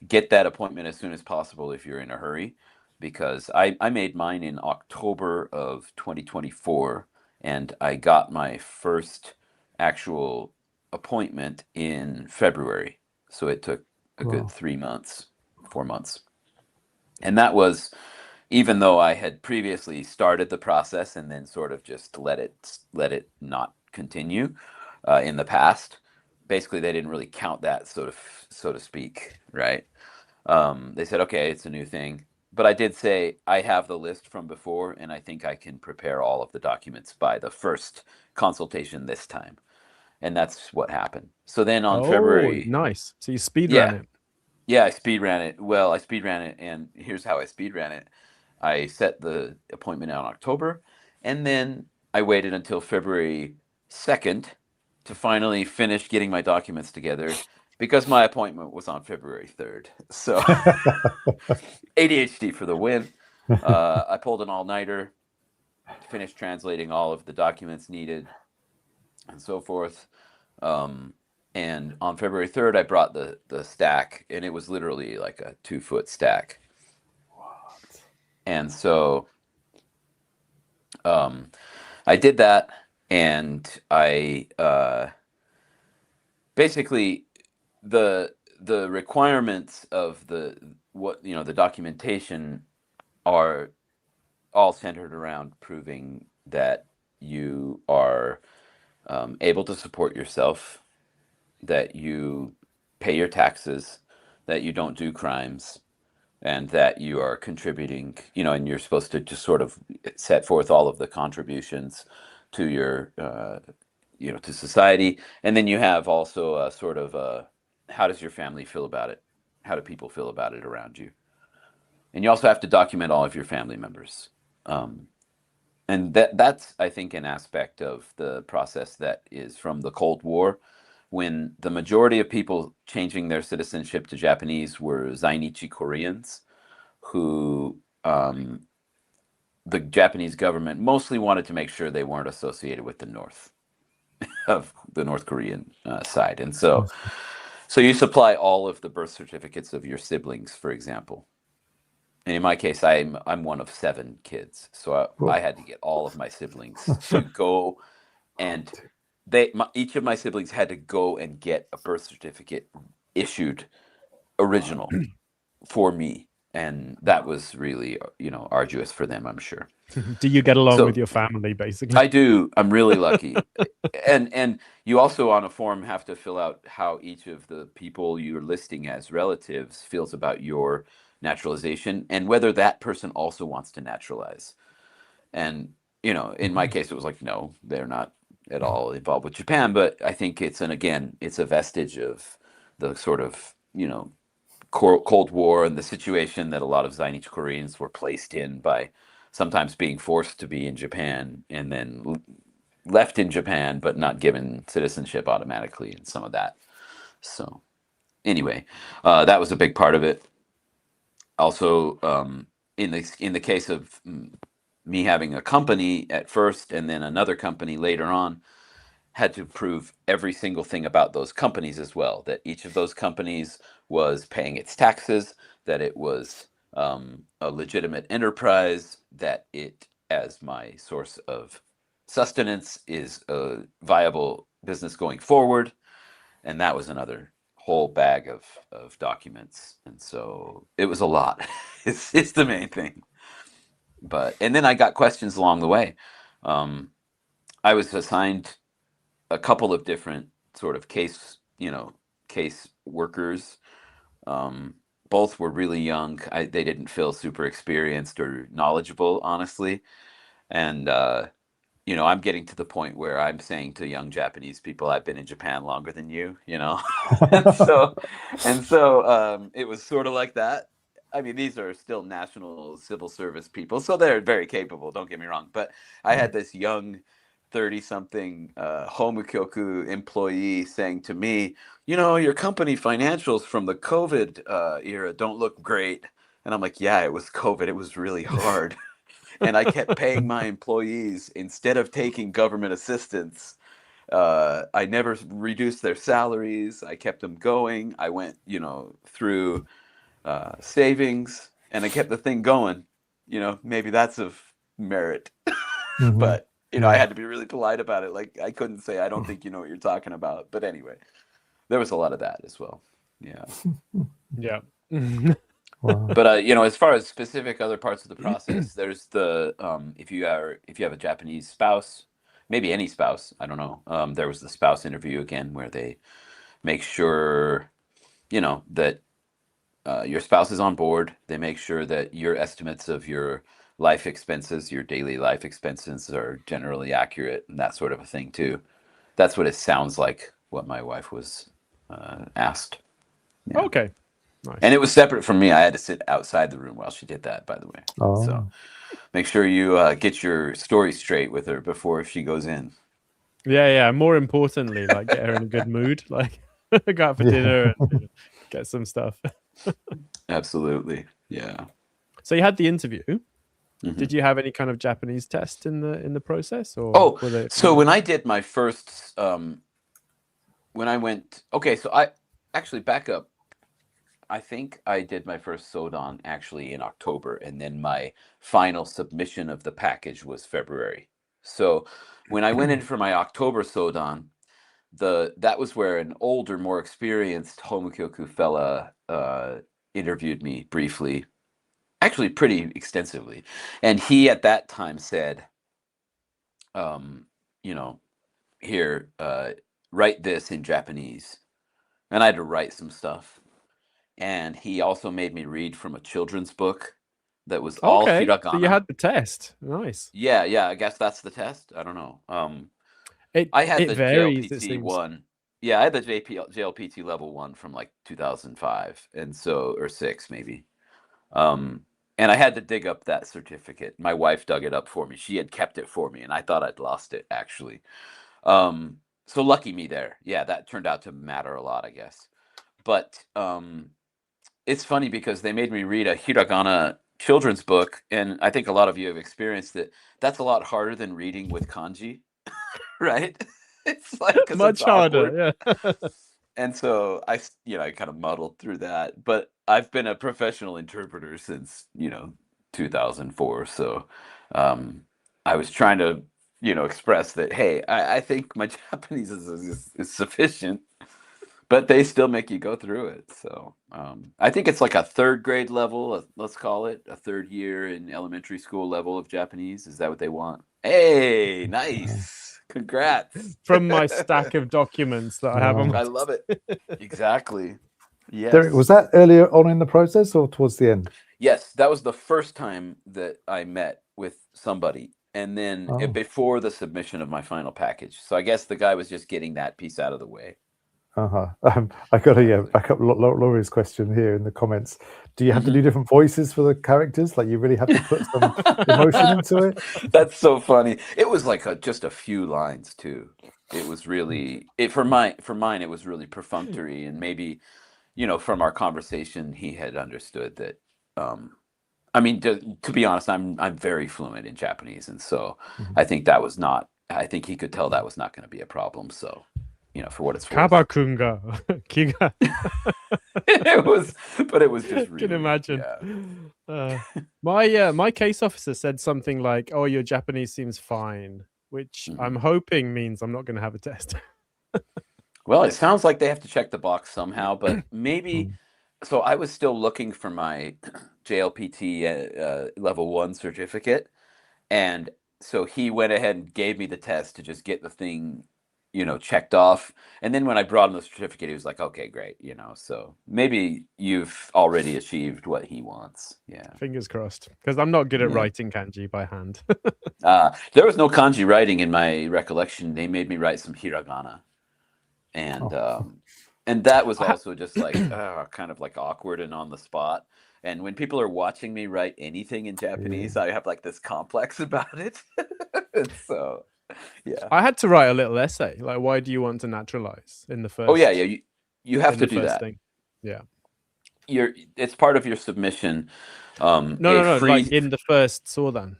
get that appointment as soon as possible if you're in a hurry, because I made mine in October of 2024, and I got my first actual appointment in February. So it took a good 3 months, 4 months. And that was even though I had previously started the process and then sort of just let it not continue in the past. Basically, they didn't really count that, so to speak, right? They said, okay, it's a new thing. But I did say I have the list from before, and I think I can prepare all of the documents by the first consultation this time. And that's what happened. So then on Oh, February, nice. So you speed ran yeah, it. yeah, I speed ran it. Well, I speed ran it, and here's how I speed ran it. I set the appointment out in October, and then I waited until February 2nd to finally finish getting my documents together because my appointment was on February 3rd. So ADHD for the win. I pulled an all-nighter, finished translating all of the documents needed, and so forth. And on February 3rd, I brought the stack, and it was literally like a 2-foot stack. And so I did that, and I basically the requirements of the documentation are all centered around proving that you are able to support yourself, that you pay your taxes, that you don't do crimes, and that you are contributing, and you're supposed to just sort of set forth all of the contributions to your, to society. And then you have also a sort of how does your family feel about it? How do people feel about it around you? And you also have to document all of your family members. And that's, I think, an aspect of the process that is from the Cold War, when the majority of people changing their citizenship to Japanese were Zainichi Koreans, who the Japanese government mostly wanted to make sure they weren't associated with the North of the North Korean side. And so you supply all of the birth certificates of your siblings, for example. And in my case, I'm one of 7 kids, so I had to get all of my siblings to go, and each of my siblings had to go and get a birth certificate issued original for me, and that was really arduous for them, I'm sure. Do you get along with your family, basically? I do. I'm really lucky. And you also on a form have to fill out how each of the people you're listing as relatives feels about your naturalization and whether that person also wants to naturalize. And in my case it was like, no, they're not at all involved with Japan, but I think it's a vestige of the sort of Cold War and the situation that a lot of Zainichi Koreans were placed in by sometimes being forced to be in Japan and then left in Japan but not given citizenship automatically and some of that. So anyway, that was a big part of it. Also, in the case of me having a company at first and then another company later on, had to prove every single thing about those companies as well, that each of those companies was paying its taxes, that it was a legitimate enterprise, that it as my source of sustenance is a viable business going forward. And that was another whole bag of documents. And so it was a lot. It's the main thing. And then I got questions along the way. I was assigned a couple of different sort of case workers. Both were really young. They didn't feel super experienced or knowledgeable, honestly. And I'm getting to the point where I'm saying to young Japanese people, I've been in Japan longer than you, and so it was sort of like that. I mean, these are still national civil service people, so they're very capable, don't get me wrong. But I had this young 30-something Homukyoku employee saying to me, your company financials from the COVID era don't look great. And I'm like, yeah, it was COVID. It was really hard. And I kept paying my employees instead of taking government assistance. I never reduced their salaries. I kept them going. I went, through savings, and I kept the thing going. Maybe that's of merit. But, I had to be really polite about it. Like, I couldn't say, I don't think you know what you're talking about. But anyway, there was a lot of that as well. Yeah. Yeah. Wow. But as far as specific other parts of the process, there's the if you have a Japanese spouse, maybe any spouse, I don't know. There was the spouse interview again, where they make sure that your spouse is on board. They make sure that your estimates of your life expenses, your daily life expenses, are generally accurate, and that sort of a thing too. That's what it sounds like. What my wife was asked. Yeah. Okay. Nice. And it was separate from me. I had to sit outside the room while she did that, by the way. Oh. So make sure you get your story straight with her before she goes in. Yeah. More importantly, like, get her in a good mood. Like, go out for dinner and get some stuff. Absolutely. Yeah. So you had the interview. Mhm. Did you have any kind of Japanese test in the process, or were they... So when I did my first, when I went, okay, so I actually back up. I think I did my first Sodan actually in October, and then my final submission of the package was February. So when I went in for my October Sodan, that was where an older, more experienced Homukyoku fella interviewed me briefly, actually pretty extensively. And he at that time said, here, write this in Japanese. And I had to write some stuff. And he also made me read from a children's book that was all hiragana. So you had the test. Nice. Yeah. I guess that's the test. I don't know. I had the varies, it JLPT seems. 1. Yeah, I had the JLPT level 1 from like 2005, and so, or 6 maybe. And I had to dig up that certificate. My wife dug it up for me. She had kept it for me, and I thought I'd lost it actually. So lucky me there. Yeah, that turned out to matter a lot, I guess. But it's funny because they made me read a hiragana children's book, and I think a lot of you have experienced it. That's a lot harder than reading with kanji, right? It's like much harder, yeah. And so I kind of muddled through that. But I've been a professional interpreter since 2004. So I was trying to express that, hey, I think my Japanese is sufficient. But they still make you go through it. So I think it's like a third grade level, let's call it, a third year in elementary school level of Japanese. Is that what they want? Hey, nice. Congrats. From my stack of documents that I have on my... I love it. Exactly. Yes. Derek, was that earlier on in the process or towards the end? Yes, that was the first time that I met with somebody. And then before the submission of my final package. So I guess the guy was just getting that piece out of the way. I got to back up Laurie's question here in the comments. Do you have to do different voices for the characters? Like, you really have to put some emotion into it? That's so funny. It was like just a few lines too. It was really for mine. It was really perfunctory, and maybe from our conversation, he had understood that. I mean, to be honest, I'm very fluent in Japanese, and so I think that was not. I think he could tell that was not going to be a problem. So for what it's worth. Kabakunga. Kiga. It was just really. Can imagine. Yeah. My case officer said something like, "Oh, your Japanese seems fine," which I'm hoping means I'm not going to have a test. Well, it sounds like they have to check the box somehow, but maybe. So I was still looking for my JLPT level 1 certificate, and so he went ahead and gave me the test to just get the thing, checked off. And then when I brought him the certificate, he was like, "Okay, great," So maybe you've already achieved what he wants. Yeah. Fingers crossed, because I'm not good at writing kanji by hand. There was no kanji writing in my recollection. They made me write some hiragana, and that was also just like kind of like awkward and on the spot. And when people are watching me write anything in Japanese, I have like this complex about it. So, yeah. I had to write a little essay, like, why do you want to naturalize in the first? Oh yeah. You have to do that. Thing. Yeah. It's part of your submission. No, like in the first Sodan.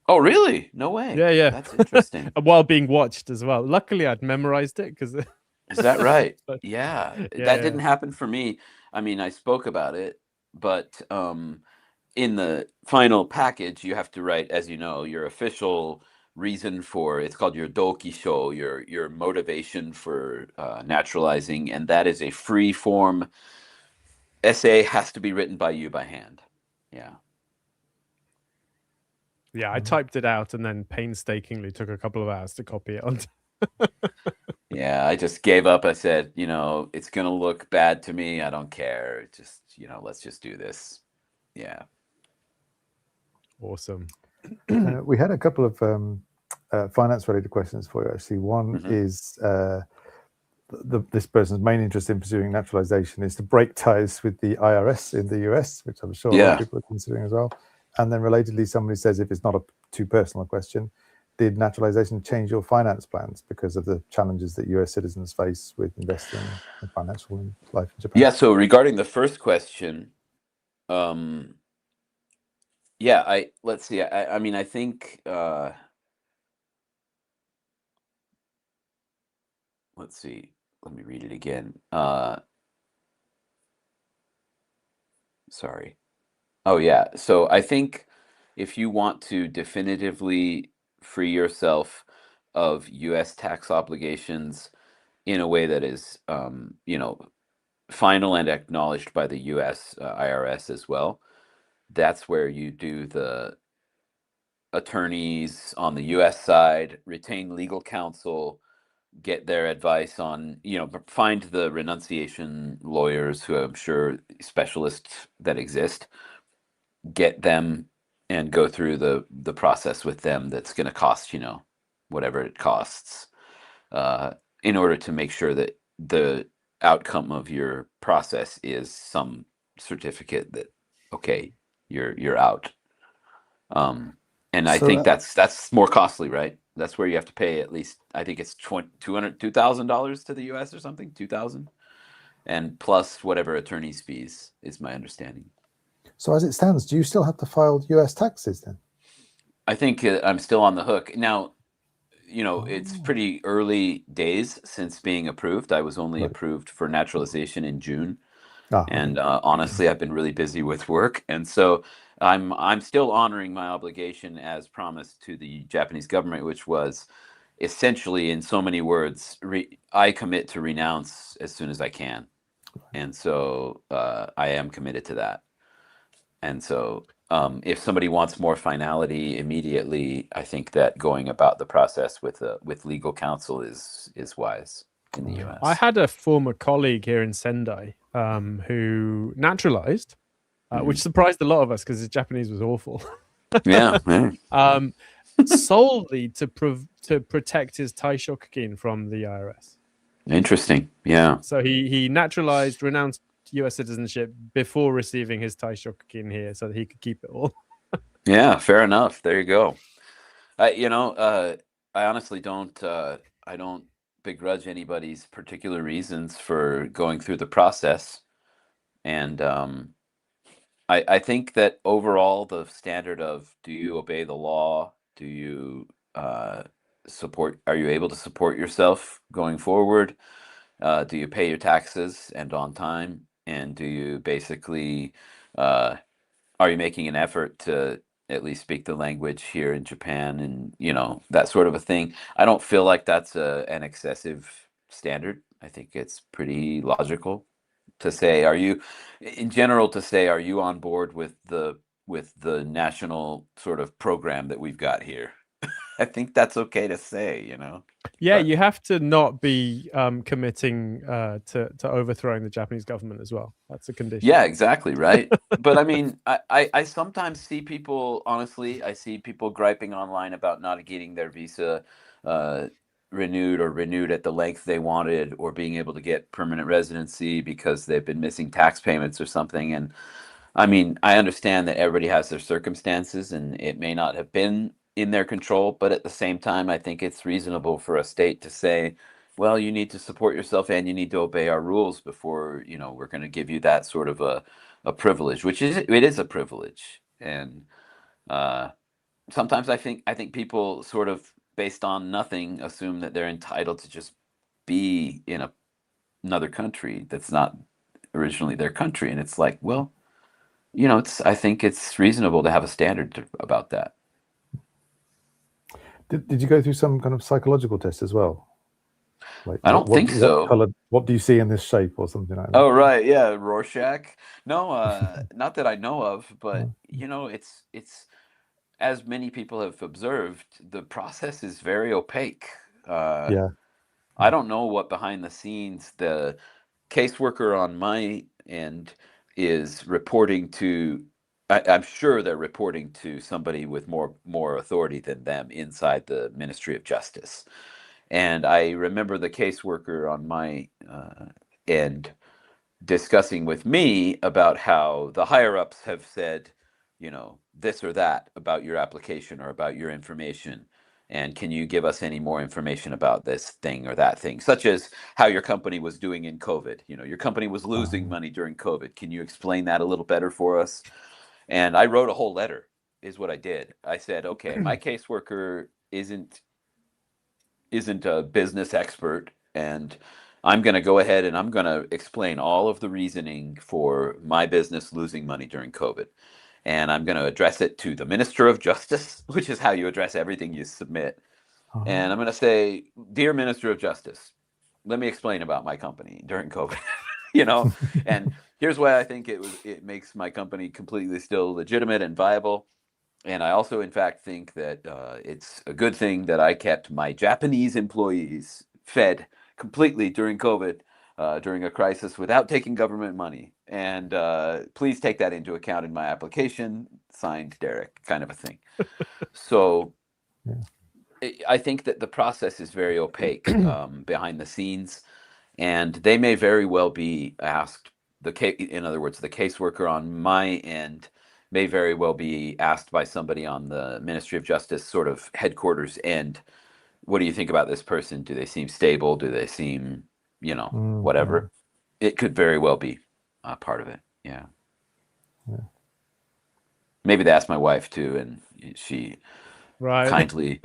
Oh really? No way. Yeah. That's interesting. While being watched as well. Luckily, I'd memorized it because. Is that right? Yeah. That didn't happen for me. I mean, I spoke about it, but in the final package, you have to write, as you know, your official reason for, it's called your dokisho, your motivation for naturalizing, and that is a free form essay, has to be written by you by hand. Yeah. Yeah, I typed it out and then painstakingly took a couple of hours to copy it onto. Yeah, I just gave up. I said, it's going to look bad to me. I don't care. Just, let's just do this. Yeah. Awesome. We had a couple of finance-related questions for you, actually. One is this person's main interest in pursuing naturalization is to break ties with the IRS in the US, which I'm sure a lot of people are considering as well. And then relatedly, somebody says, if it's not a too personal question, did naturalization change your finance plans because of the challenges that US citizens face with investing in financial life in Japan? Yeah, so regarding the first question, let's see. I mean, I think, let's see, let me read it again. Sorry. Oh yeah. So I think if you want to definitively free yourself of US tax obligations in a way that is, final and acknowledged by the US IRS as well, that's where you do the attorneys on the US side, retain legal counsel, get their advice on, find the renunciation lawyers who I'm sure specialists that exist, get them and go through the process with them. That's going to cost, whatever it costs, in order to make sure that the outcome of your process is some certificate that, okay, you're out. And I think that's more costly, right? That's where you have to pay at least, I think it's $2,000 to the US or something, 2,000, and plus whatever attorney's fees is my understanding. So as it stands, do you still have to file US taxes then? I think I'm still on the hook. Now, it's pretty early days since being approved. I was only approved for naturalization in June. And honestly, I've been really busy with work. And so I'm still honoring my obligation as promised to the Japanese government, which was essentially, in so many words, I commit to renounce as soon as I can. And so I am committed to that. And so if somebody wants more finality immediately, I think that going about the process with legal counsel is wise in the US. I had a former colleague here in Sendai who naturalized, which surprised a lot of us because his Japanese was awful. Yeah. Solely to protect his taishokukin from the IRS. Interesting. Yeah. So he naturalized, renounced US citizenship before receiving his taishokukin here so that he could keep it all. Yeah, fair enough. There you go. I honestly don't I don't begrudge anybody's particular reasons for going through the process. And I think that overall the standard of, do you obey the law? Do you are you able to support yourself going forward? Do you pay your taxes and on time? And do you basically, are you making an effort to at least speak the language here in Japan, and that sort of a thing? I don't feel like that's an excessive standard. I think it's pretty logical to say, are you on board with the national sort of program that we've got here? I think that's okay to say, Yeah, But you have to not be committing to overthrowing the Japanese government as well. That's a condition. yeah, exactly, right. But I mean, I sometimes see people, honestly, I see people griping online about not getting their visa renewed at the length they wanted, or being able to get permanent residency because they've been missing tax payments or something. And I mean, I understand that everybody has their circumstances and it may not have been in their control, but at the same time, I think it's reasonable for a state to say, well, you need to support yourself and you need to obey our rules before, we're going to give you that sort of a privilege, which it is a privilege. And sometimes I think people sort of, based on nothing, assume that they're entitled to just be in another country that's not originally their country. And it's like, well, I think it's reasonable to have a standard about that. Did you go through some kind of psychological test as well? Like, I don't think so. What do you see in this shape or something like that? Oh, right. Yeah. Rorschach. No, not that I know of, but it's, as many people have observed, the process is very opaque. Yeah. I don't know what behind the scenes the caseworker on my end is reporting to. I'm sure they're reporting to somebody with more authority than them inside the Ministry of Justice. And I remember the caseworker on my end discussing with me about how the higher ups have said, this or that about your application or about your information. And can you give us any more information about this thing or that thing, such as how your company was doing in COVID? Your company was losing money during COVID. Can you explain that a little better for us? And I wrote a whole letter, is what I did. I said, okay, my caseworker isn't a business expert, and I'm going to go ahead and I'm going to explain all of the reasoning for my business losing money during COVID. And I'm going to address it to the Minister of Justice, which is how you address everything you submit. And I'm going to say, dear Minister of Justice, let me explain about my company during COVID. And here's why I think it makes my company completely still legitimate and viable. And I also, in fact, think that it's a good thing that I kept my Japanese employees fed completely during COVID, during a crisis, without taking government money. And please take that into account in my application. Signed, Derek, kind of a thing. So I think that the process is very opaque behind the scenes. And they may very well be asked, in other words, the caseworker on my end may very well be asked by somebody on the Ministry of Justice sort of headquarters end, what do you think about this person? Do they seem stable? Do they seem, whatever? It could very well be part of it. Yeah. Maybe they asked my wife too, and she kindly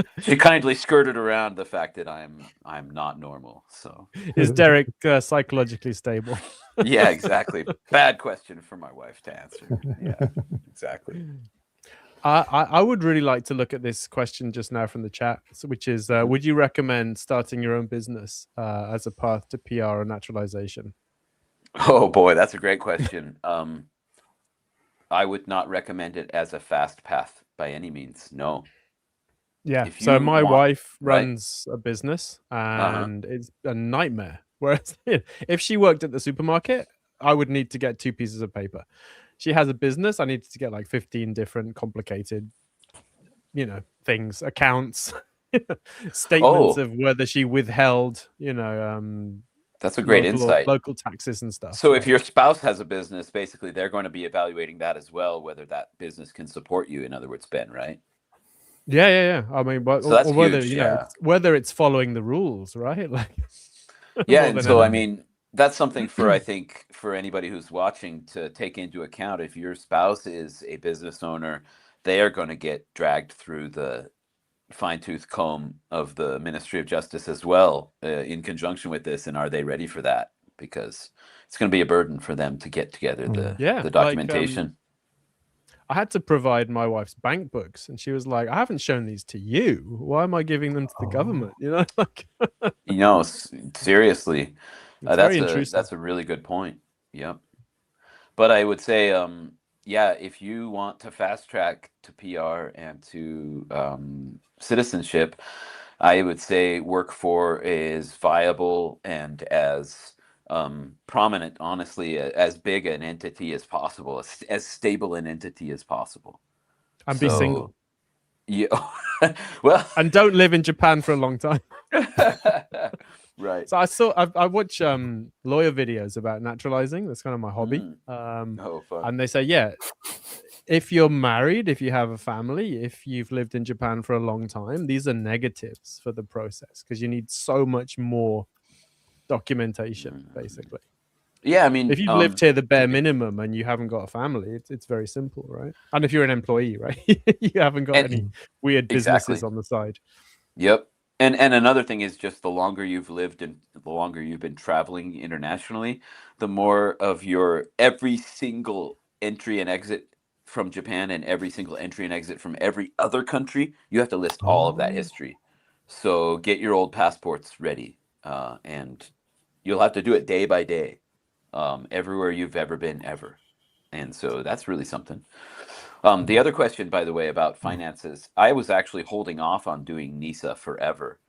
skirted around the fact that I'm not normal. So is Derek psychologically stable? Yeah, exactly. Bad question for my wife to answer. Yeah, exactly. I would really like to look at this question just now from the chat, which is, would you recommend starting your own business as a path to PR or naturalization? Oh boy, that's a great question. I would not recommend it as a fast path by any means. No. Yeah. So my wife runs a business, and it's a nightmare. Whereas if she worked at the supermarket, I would need to get 2 pieces of paper. She has a business. I needed to get like 15 different complicated, things, accounts, statements of whether she withheld, that's a great insight. Local taxes and stuff. So if your spouse has a business, basically they're going to be evaluating that as well, whether that business can support you. In other words, Ben, right? Yeah. I mean, but so that's whether huge, whether it's following the rules, right? Like, yeah. And so I mean, that's something I think for anybody who's watching to take into account. If your spouse is a business owner, they are going to get dragged through the fine-tooth comb of the Ministry of Justice as well, in conjunction with this, and are they ready for that? Because it's going to be a burden for them to get together the documentation. I had to provide my wife's bank books, and she was like, "I haven't shown these to you. Why am I giving them to the government?" You know, like, seriously, that's a really good point. Yep. But I would say, yeah, if you want to fast track to PR and to citizenship, I would say work for as viable and as prominent, honestly, as big an entity as possible, as stable an entity as possible. And be single. Yeah. Well, and don't live in Japan for a long time. Right. So I watch lawyer videos about naturalizing. That's kind of my hobby. Fun. And they say, yeah, if you're married, if you have a family, if you've lived in Japan for a long time, these are negatives for the process because you need so much more documentation, basically. Yeah, I mean, if you've lived here the bare minimum and you haven't got a family, it's very simple, right? And if you're an employee, right, you haven't got any weird businesses on the side. Yep. And another thing is just the longer you've lived and the longer you've been traveling internationally, the more of your every single entry and exit from Japan and every single entry and exit from every other country, you have to list all of that history. So get your old passports ready, and you'll have to do it day by day, everywhere you've ever been ever. And so that's really something. The other question, by the way, about finances, I was actually holding off on doing NISA forever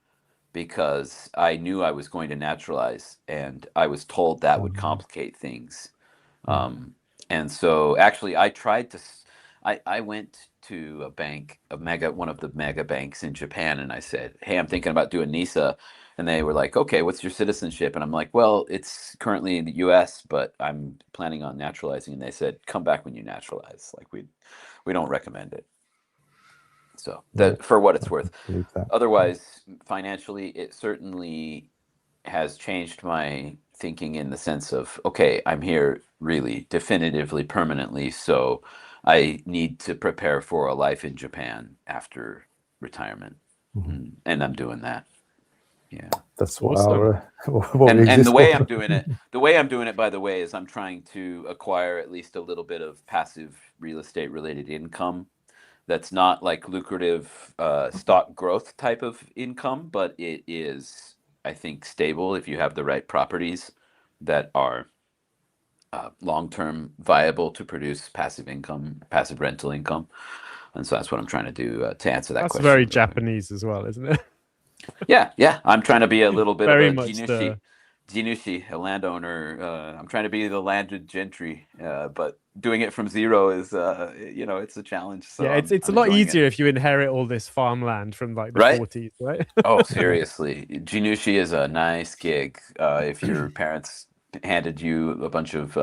because I knew I was going to naturalize, and I was told that would complicate things. And so actually I tried to, I went to a bank, one of the mega banks in Japan, and I said, hey, I'm thinking about doing NISA. And they were like, okay, what's your citizenship? And I'm like, well, it's currently in the US, but I'm planning on naturalizing. And they said, come back when you naturalize. Like, we don't recommend it. So that, for what it's worth. Otherwise, financially, it certainly has changed my thinking in the sense of, okay, I'm here really definitively, permanently. So I need to prepare for a life in Japan after retirement. And I'm doing that. Yeah, that's what awesome. And the way I'm doing it, by the way, is I'm trying to acquire at least a little bit of passive real estate related income. That's not like lucrative stock growth type of income, but it is, I think, stable if you have the right properties that are long-term viable to produce passive income, passive rental income. And so that's what I'm trying to do to answer that question. That's very Japanese as well, isn't it? Yeah. I'm trying to be a little bit very of a much Jinushi, a landowner. I'm trying to be the landed gentry, but doing it from zero is, it's a challenge. So yeah, it's a lot easier if you inherit all this farmland from like the 40s, right? Oh, seriously, Jinushi is a nice gig if your parents handed you a bunch of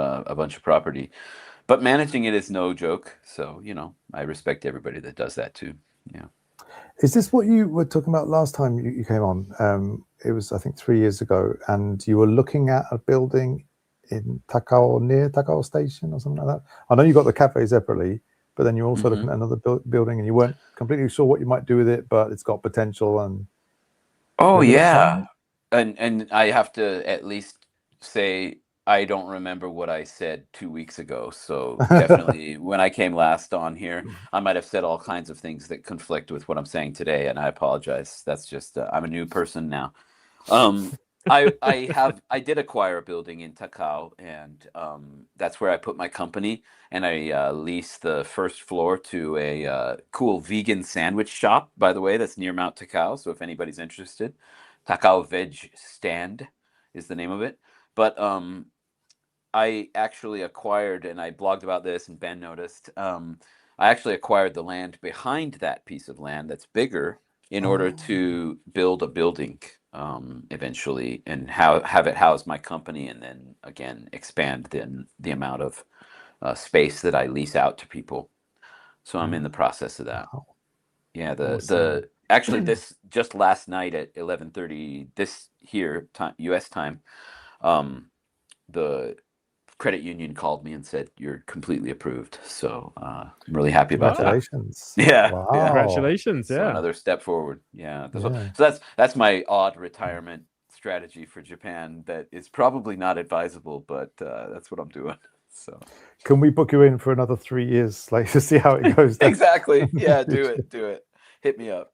property, but managing it is no joke. So I respect everybody that does that too. Yeah. Is this what you were talking about last time you came on? It was, I think, 3 years ago, and you were looking at a building in Takao, near Takao Station or something like that. I know you got the cafe separately, but then you're also looking at another building, and you weren't completely sure what you might do with it, but it's got potential. And and I have to at least say I don't remember what I said 2 weeks ago. So definitely when I came last on here, I might have said all kinds of things that conflict with what I'm saying today, and I apologize. That's just I'm a new person now. I did acquire a building in Takao, and that's where I put my company, and I leased the first floor to a cool vegan sandwich shop, by the way, that's near Mount Takao. So if anybody's interested, Takao Veg Stand is the name of it. But I actually acquired, and I blogged about this, and Ben noticed, I actually acquired the land behind that piece of land that's bigger in order to build a building eventually, and have it house my company, and then again expand the amount of space that I lease out to people. So I'm in the process of that. Yeah, actually this just last night at 11:30 this here time, US time, the credit union called me and said, "You're completely approved." So I'm really happy about that. Congratulations. Yeah. Wow. Yeah. Congratulations. So Yeah. another step forward. Yeah. Yeah. So that's my odd retirement strategy for Japan that is probably not advisable, but that's what I'm doing. So Can we book you in for another 3 years later to see how it goes? exactly. Yeah, do it. Hit me up.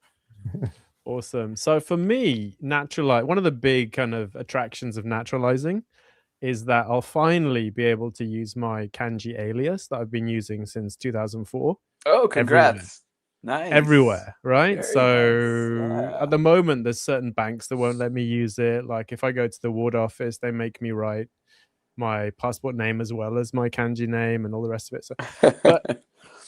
Awesome. So for me, one of the big kind of attractions of naturalizing is that I'll finally be able to use my kanji alias that I've been using since 2004. Oh, Everywhere. congrats. Nice. Everywhere, right? Very So nice. Yeah. at the moment, there's certain banks that won't let me use it. Like if I go to the ward office, they make me write my passport name as well as my kanji name and all the rest of it. So, but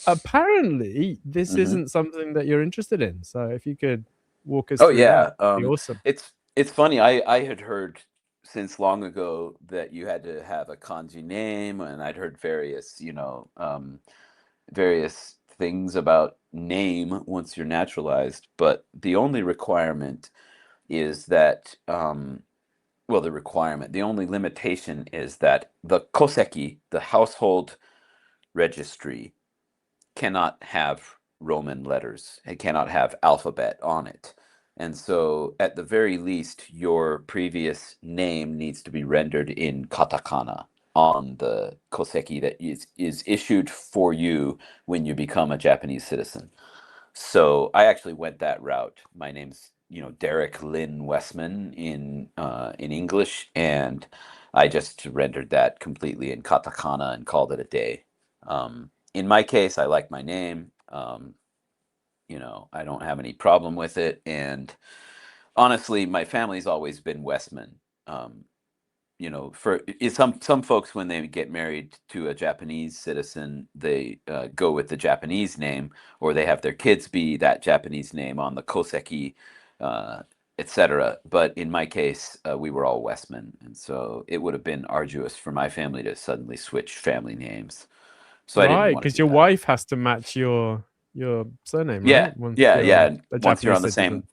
apparently, this Mhm. isn't something that you're interested in. So if you could walk us Oh through yeah. that, that'd be awesome. It's funny. I had heard since long ago that you had to have a kanji name, and I'd heard various, various things about name once you're naturalized. But the only requirement is that, the only limitation is that the koseki, the household registry, cannot have Roman letters. It cannot have alphabet on it. And so, at the very least, your previous name needs to be rendered in katakana on the koseki that is issued for you when you become a Japanese citizen. So I actually went that route. My name's Derek Wessman in English, and I just rendered that completely in katakana and called it a day. In my case, I like my name. I don't have any problem with it, and honestly, my family's always been Westman. For some folks, when they get married to a Japanese citizen, they go with the Japanese name, or they have their kids be that Japanese name on the koseki, etc. But in my case, we were all Westman, and so it would have been arduous for my family to suddenly switch family names. So I didn't Right, want to because do your that. wife has to match your surname, Yeah, right? Once yeah, you're yeah. a Once you're Japanese on the citizen.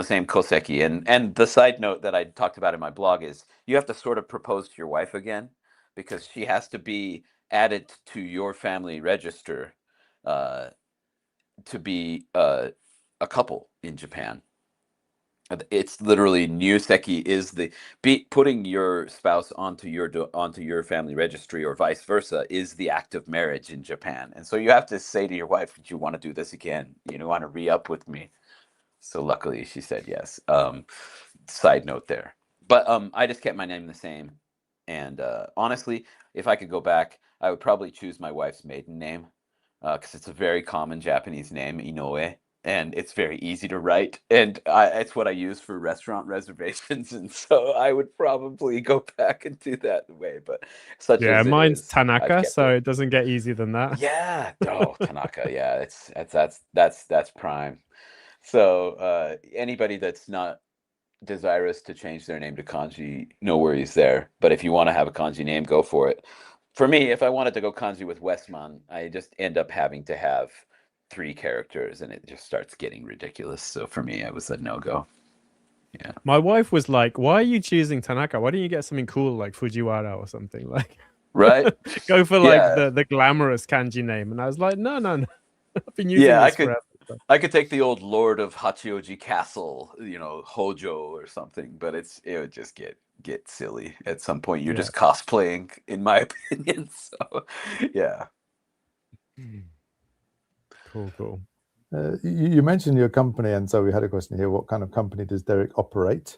same koseki, and the side note that I talked about in my blog is you have to sort of propose to your wife again, because she has to be added to your family register to be a couple in Japan. It's literally nyuseki is putting your spouse onto your family registry, or vice versa, is the act of marriage in Japan. And so you have to say to your wife, "Do you want to do this again? You want to re-up with me?" So luckily she said yes. Side note there. But I just kept my name the same. And honestly, if I could go back, I would probably choose my wife's maiden name, because it's a very common Japanese name, Inoue, and it's very easy to write. And it's what I use for restaurant reservations. And so I would probably go back and do that way. But such Yeah, as it mine's is, I've Tanaka, kept so it. it doesn't get easier than that. Yeah. Oh, Tanaka. Yeah, that's prime. So anybody that's not desirous to change their name to kanji, no worries there. But if you want to have a kanji name, go for it. For me, if I wanted to go kanji with Westman, I just end up having to have 3 characters, and it just starts getting ridiculous. So for me, it was a no-go. Yeah. My wife was like, "Why are you choosing Tanaka? Why don't you get something cool like Fujiwara or something like?" Right? Go for like Yeah. the glamorous kanji name. And I was like, no. I've been using Yeah, this forever. So. I could take the old Lord of Hachioji Castle, Hojo or something, but it would just get silly at some point. You're just cosplaying, in my opinion. So, yeah. Cool. You mentioned your company, and so we had a question here. What kind of company does Derek operate?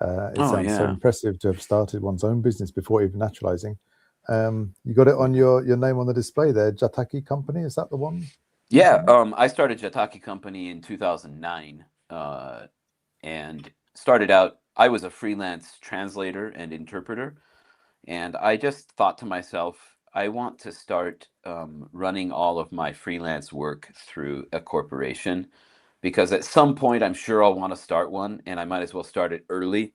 It sounds so impressive to have started one's own business before even naturalizing. You got it on your name on the display there, Jataki Company. Is that the one? Yeah, I started Jataki Company in 2009, and started out, I was a freelance translator and interpreter, and I just thought to myself, I want to start running all of my freelance work through a corporation, because at some point I'm sure I'll want to start one, and I might as well start it early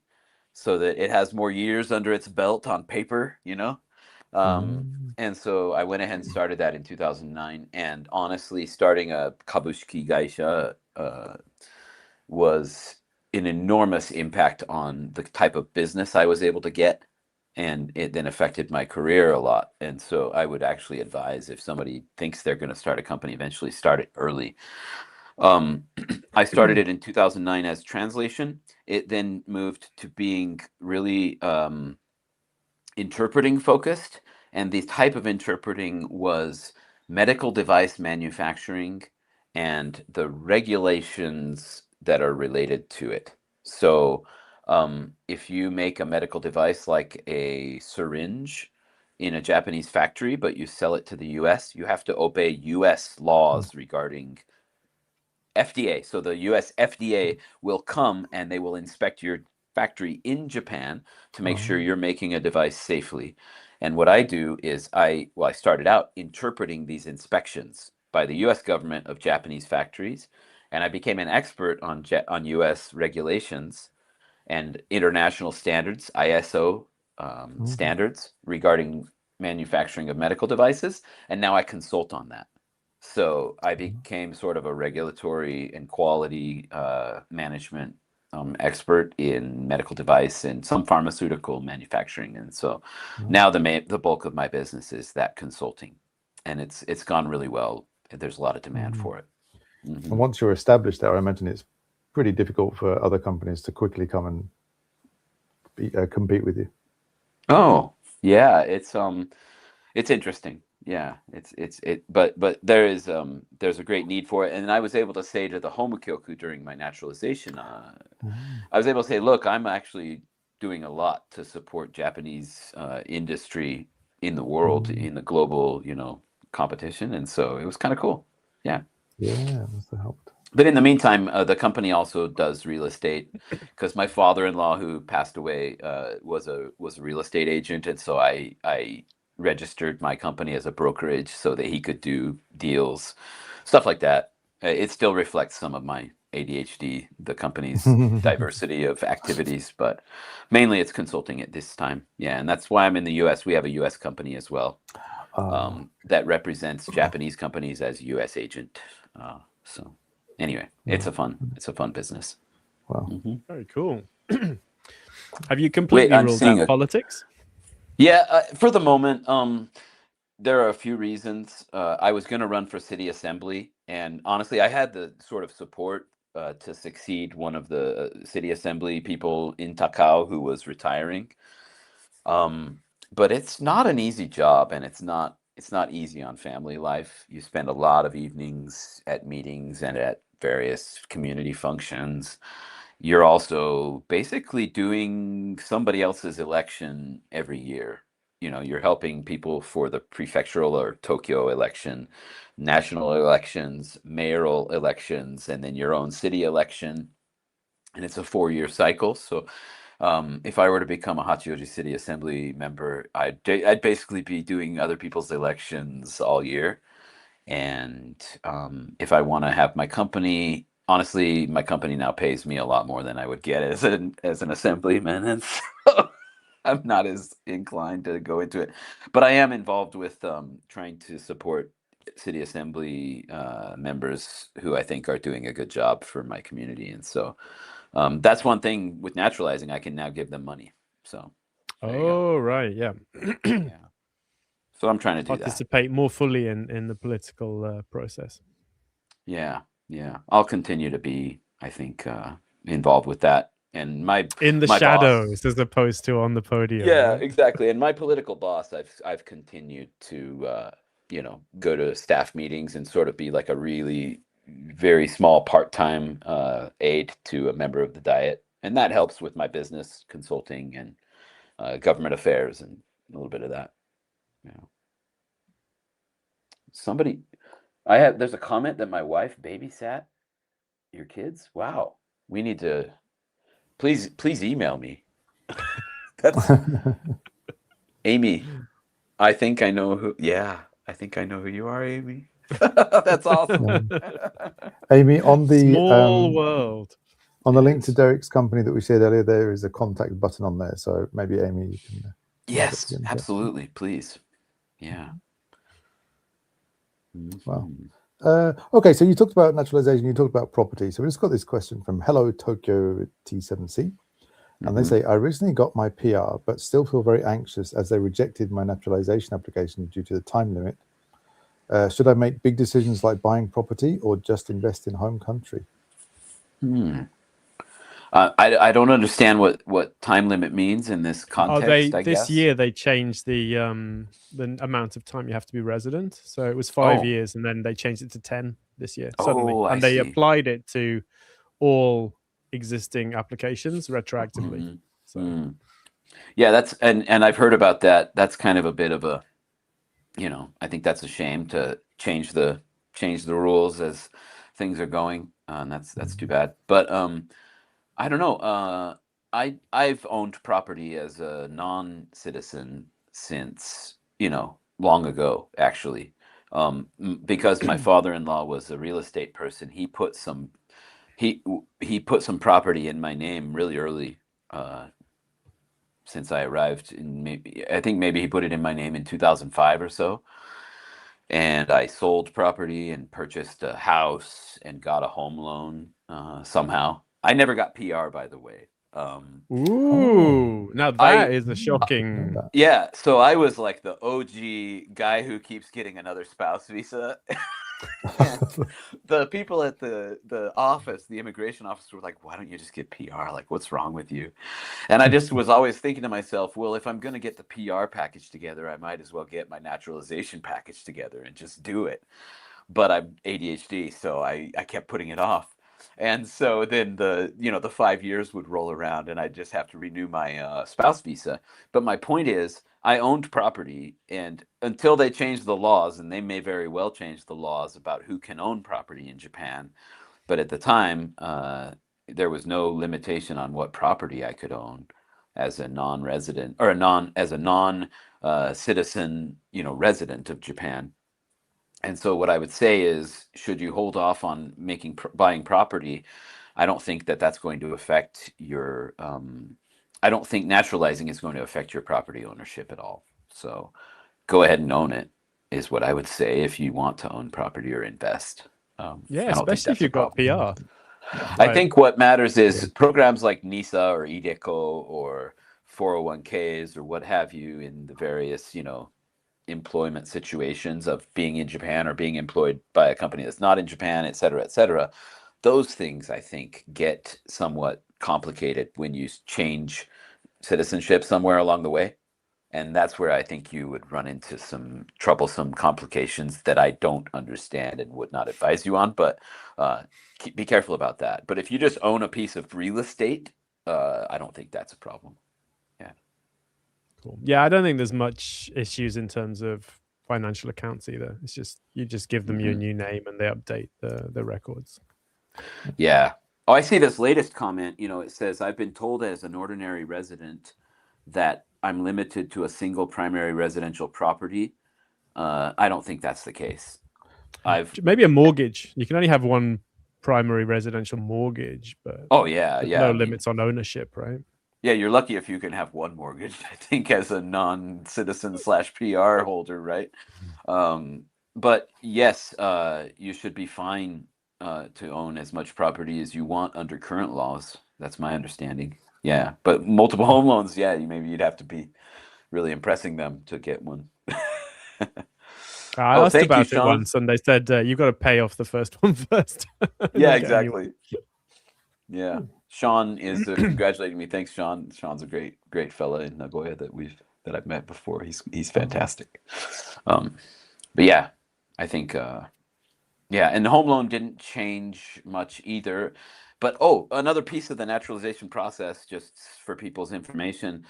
so that it has more years under its belt on paper, And so I went ahead and started that in 2009. And honestly, starting a kabushiki gaisha was an enormous impact on the type of business I was able to get. and it then affected my career a lot. And so I would actually advise, if somebody thinks they're going to start a company, eventually start it early. I started it in 2009 as translation. It then moved to being really interpreting focused, and the type of interpreting was medical device manufacturing and the regulations that are related to it. So if you make a medical device like a syringe in a Japanese factory, but you sell it to the US, you have to obey US laws regarding FDA. So the US FDA will come and they will inspect your factory in Japan to make sure you're making a device safely. And what I do is I started out interpreting these inspections by the US government of Japanese factories, and I became an expert on US regulations and international standards, ISO standards regarding manufacturing of medical devices, and now I consult on that. So I became sort of a regulatory and quality management expert in medical device and some pharmaceutical manufacturing. And so now the bulk of my business is that consulting, and it's gone really well. There's a lot of demand for it. And once you're established there, I imagine it's pretty difficult for other companies to quickly come and compete with you. Oh, yeah, it's interesting. Yeah, but there's a great need for it. And I was able to say to the Homokyoku during my naturalization, I was able to say, look, I'm actually doing a lot to support Japanese industry in the world, in the global, competition. And so it was kind of cool. Yeah. Yeah, must have helped. But in the meantime, the company also does real estate, because my father-in-law, who passed away, was a real estate agent, and so I registered my company as a brokerage so that he could do deals, stuff like that. It still reflects some of my ADHD, the company's diversity of activities, but mainly it's consulting at this time. Yeah, and that's why I'm in the U.S. We have a U.S. company as well that represents Japanese companies as U.S. agent. So. Anyway, it's a fun business. Wow. Very cool. Have you completely ruled out politics? Yeah, for the moment, there are a few reasons. I was going to run for city assembly, and honestly, I had the sort of support to succeed one of the city assembly people in Takao who was retiring. But it's not an easy job, and it's not easy on family life. You spend a lot of evenings at meetings and at various community functions. You're also basically doing somebody else's election every year. You're helping people for the prefectural or Tokyo election, national elections, mayoral elections, and then your own city election. And it's a 4-year cycle. So if I were to become a Hachioji City Assembly member, I'd basically be doing other people's elections all year. And if I want to have my company, honestly, my company now pays me a lot more than I would get as an assemblyman, and so I'm not as inclined to go into it. But I am involved with trying to support city assembly members who I think are doing a good job for my community, and so that's one thing with naturalizing. I can now give them money. So. Right, yeah. Yeah. So I'm trying to do participate more fully in the political process. Yeah. I'll continue to be, I think, involved with that. And in the shadows, as opposed to on the podium. Yeah, exactly. And my political boss, I've continued to go to staff meetings and sort of be like a really very small part-time aide to a member of the Diet, and that helps with my business consulting and government affairs and a little bit of that. There's a comment that my wife babysat your kids. Wow. We need to please email me. That's Amy. I think I know who you are, Amy. That's awesome. Amy, on the small world. On the link to Derek's company that we shared earlier, there is a contact button on there. So maybe Amy, you can. Yes, absolutely. Please. Yeah. Wow. Okay, so you talked about naturalization, you talked about property. So we just got this question from Hello Tokyo T7C. And they say, I recently got my PR, but still feel very anxious as they rejected my naturalization application due to the time limit. Should I make big decisions like buying property or just invest in home country? I don't understand what time limit means in this context. I This guess year they changed the amount of time you have to be resident. So it was 5 years, and then they changed it to 10 this year suddenly, and they applied it to all existing applications retroactively. So yeah, that's and I've heard about that. That's kind of a bit of a, I think that's a shame to change the rules as things are going, and that's too bad. But I don't know. I've owned property as a non-citizen since long ago, actually, because my father-in-law was a real estate person. He put some property in my name really early, since I arrived I think maybe he put it in my name in 2005 or so. And I sold property and purchased a house and got a home loan somehow. I never got PR, by the way. Now that is a shocking. Yeah, so I was like the OG guy who keeps getting another spouse visa. The people at the office, the immigration office, were like, "Why don't you just get PR? Like, what's wrong with you?" And I just was always thinking to myself, well, if I'm going to get the PR package together, I might as well get my naturalization package together and just do it. But I'm ADHD, so I kept putting it off. And so then the 5 years would roll around and I'd just have to renew my spouse visa. But my point is, I owned property, and until they change the laws, and they may very well change the laws about who can own property in Japan, but at the time, there was no limitation on what property I could own as a non-resident or as a non-citizen, resident of Japan. And so what I would say is, should you hold off on buying property, I don't think that's going to affect your. I don't think naturalizing is going to affect your property ownership at all. So go ahead and own it is what I would say if you want to own property or invest. Especially if you've got PR. I think what matters is programs like NISA or IDECO or 401ks or what have you in the various, employment situations of being in Japan or being employed by a company that's not in Japan, et cetera, et cetera. Those things, I think, get somewhat complicated when you change citizenship somewhere along the way. And that's where I think you would run into some troublesome complications that I don't understand and would not advise you on. But be careful about that. But if you just own a piece of real estate, I don't think that's a problem. Yeah. Cool. Yeah, I don't think there's much issues in terms of financial accounts either. It's just you just give them your new name and they update the records. Yeah. Oh, I see this latest comment. It says, I've been told as an ordinary resident that I'm limited to a single primary residential property. I don't think that's the case. Maybe a mortgage. You can only have one primary residential mortgage, but no limits on ownership, right? Yeah, you're lucky if you can have one mortgage, I think, as a non-citizen / PR holder, right? But yes, you should be fine to own as much property as you want under current laws. That's my understanding. Yeah, but multiple home loans, maybe you'd have to be really impressing them to get one. I asked about it once, and they said you've got to pay off the first one first. Yeah, exactly. Yeah, Sean is congratulating me. Thanks, Sean. Sean's a great fella in Nagoya that I've met before. He's fantastic. But yeah, I think and the home loan didn't change much either. But another piece of the naturalization process, just for people's information,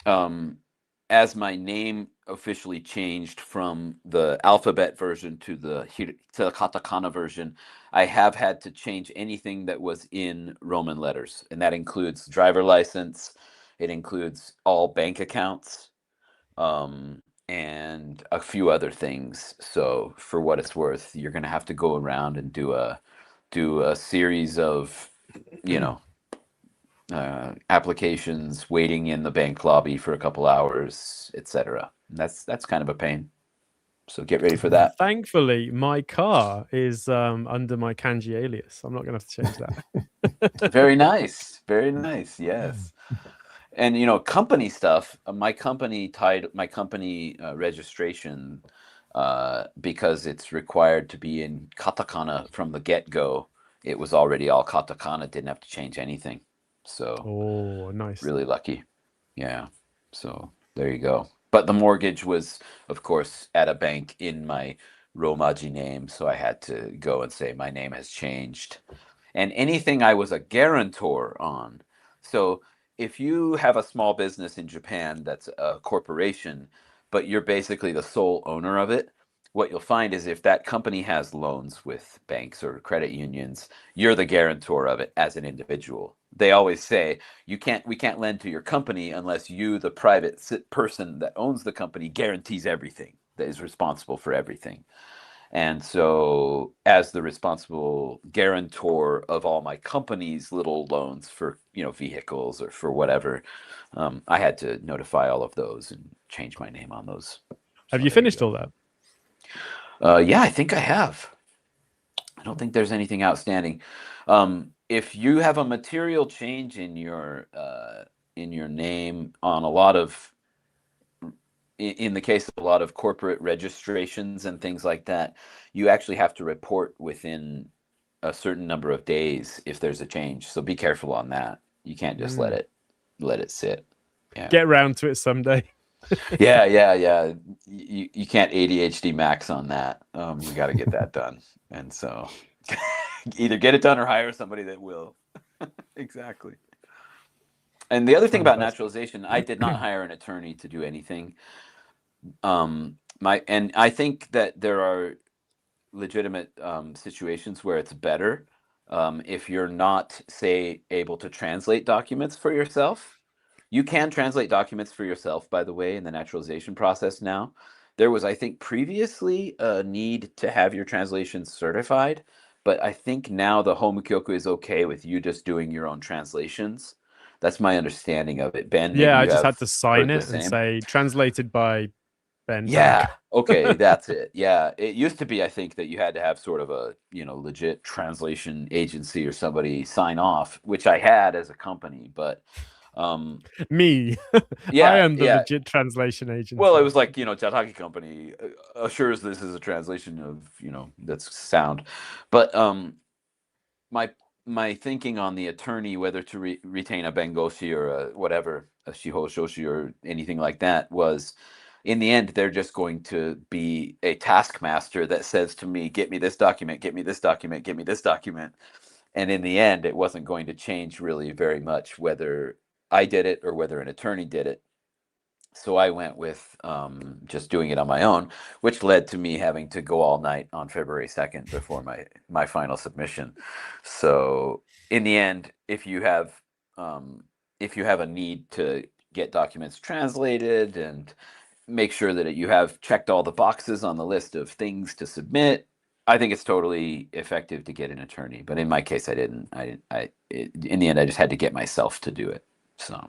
as my name officially changed from the alphabet version to the katakana version, I have had to change anything that was in Roman letters, and that includes driver license, it includes all bank accounts, and a few other things. So for what it's worth, you're going to have to go around and do a series of, applications, waiting in the bank lobby for a couple hours, etc. That's kind of a pain. So get ready for that. Thankfully, my car is under my kanji alias. I'm not going to have to change that. Very nice. Very nice. Yes. And company stuff. My company registration, because it's required to be in katakana from the get-go. It was already all katakana. Didn't have to change anything. So Oh, nice. really lucky. Yeah. So there you go. But the mortgage was, of course, at a bank in my Romaji name, so I had to go and say my name has changed. And anything I was a guarantor on. So if you have a small business in Japan that's a corporation, but you're basically the sole owner of it, what you'll find is if that company has loans with banks or credit unions, you're the guarantor of it as an individual. They always say we can't lend to your company unless you, the private person that owns the company, guarantees everything, that is responsible for everything. And so as the responsible guarantor of all my company's little loans for, vehicles or for whatever, I had to notify all of those and change my name on those. Have you finished all that? Yeah, I think I have. I don't think there's anything outstanding. If you have a material change in your name on a lot of, in the case of a lot of corporate registrations and things like that, you actually have to report within a certain number of days if there's a change. So be careful on that. You can't just let it sit. Yeah. Get around to it someday. Yeah. You can't ADHD max on that. You got to get that done. And so either get it done or hire somebody that will. Exactly. And the other thing about naturalization, I did not hire an attorney to do anything. And I think that there are legitimate situations where it's better if you're not, say, able to translate documents for yourself. You can translate documents for yourself, by the way, in the naturalization process now. There was, I think, previously a need to have your translations certified, but I think now the Homukyoku is okay with you just doing your own translations. That's my understanding of it. Ben, maybe Yeah, I you just have had to sign heard the it and same. say translated by Ben. Yeah. Okay, that's it. Yeah. It used to be, I think, that you had to have sort of a, legit translation agency or somebody sign off, which I had as a company, but Me. yeah, I am the yeah. legit translation agency. Well, it was like, Jataki Company assures this is a translation of, that's sound. But my thinking on the attorney, whether to retain a bengoshi or a whatever, a shiho shoshi or anything like that, was in the end, they're just going to be a taskmaster that says to me, get me this document, get me this document, get me this document. And in the end, it wasn't going to change really very much whether I did it or whether an attorney did it. So I went with just doing it on my own, which led to me having to go all night on February 2nd before my final submission. So in the end, if you have a need to get documents translated and make sure that you have checked all the boxes on the list of things to submit, I think it's totally effective to get an attorney. But in my case, I didn't. In the end, I just had to get myself to do it. So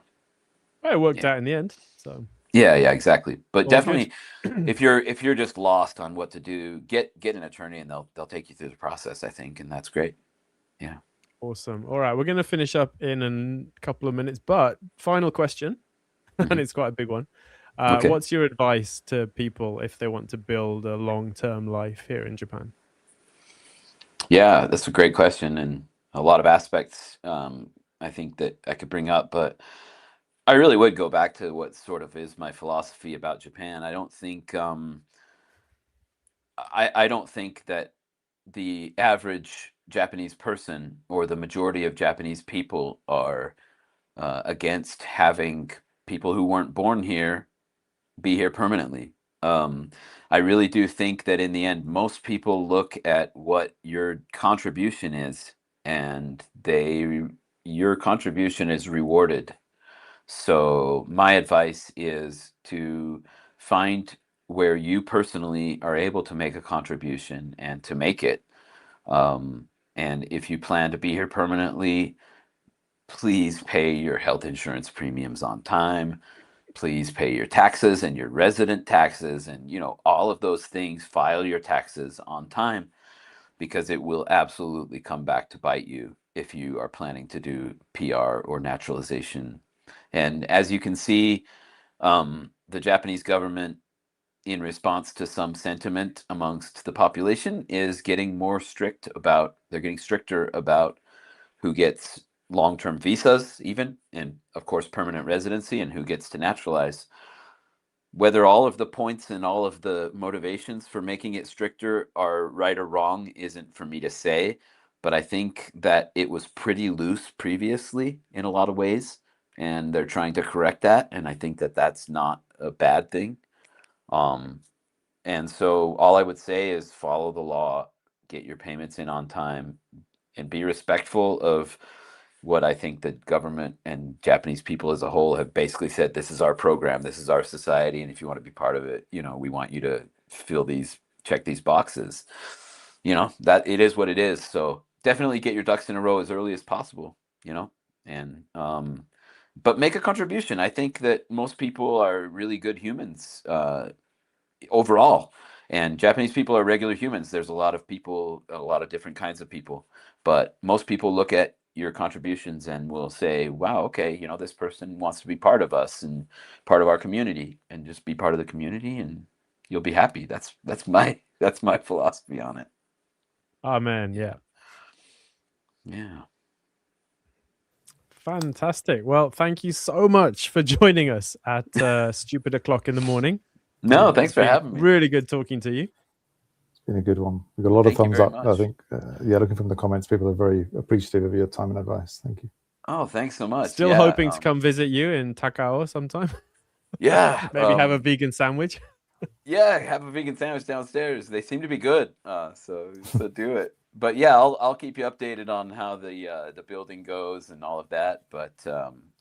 it worked out in the end. So yeah, exactly. But all definitely, if you're just lost on what to do, get an attorney, and they'll take you through the process, I think, and that's great. Yeah. Awesome. All right, we're going to finish up in a couple of minutes, but final question, and it's quite a big one. Okay. What's your advice to people if they want to build a long-term life here in Japan? Yeah, that's a great question, and a lot of aspects I think that I could bring up, but I really would go back to what sort of is my philosophy about Japan. I don't think I don't think that the average Japanese person or the majority of Japanese people are against having people who weren't born here be here permanently. I really do think that in the end, most people look at what your contribution is, and your contribution is rewarded. So my advice is to find where you personally are able to make a contribution and to make it. And if you plan to be here permanently, please pay your health insurance premiums on time. Please pay your taxes and your resident taxes and all of those things. File your taxes on time. because it will absolutely come back to bite you if you are planning to do PR or naturalization. And as you can see, the Japanese government, in response to some sentiment amongst the population, is getting more strict about, they're getting stricter about who gets long-term visas even, and of course permanent residency, and who gets to naturalize. Whether all of the points and all of the motivations for making it stricter are right or wrong isn't for me to say, but I think that it was pretty loose previously in a lot of ways, and they're trying to correct that, and I think that that's not a bad thing. And so all I would say is follow the law, get your payments in on time, and be respectful of what I think the government and Japanese people as a whole have basically said. This is our program, this is our society, and if you want to be part of it, you know, we want you to check these boxes. You know, that it is what it is. So definitely get your ducks in a row as early as possible, you know, and but make a contribution. I think that most people are really good humans overall, and Japanese people are regular humans. There's a lot of people, a lot of different kinds of people, but most people look at your contributions and will say, wow, okay, you know, this person wants to be part of us and part of our community, and just be part of the community and you'll be happy. That's my philosophy on it. Oh man, yeah. Fantastic. Well, thank you so much for joining us at stupid o'clock in the morning. No, thanks for having me. Really good talking to you. It's been a good one. We've got a lot of thumbs up. I think, yeah, looking from the comments, people are very appreciative of your time and advice. Thank you. Oh, thanks so much. Still hoping to come visit you in Takao sometime. Yeah. Maybe have a vegan sandwich. Yeah, have a vegan sandwich downstairs. They seem to be good. So do it. But yeah, I'll keep you updated on how the building goes and all of that. But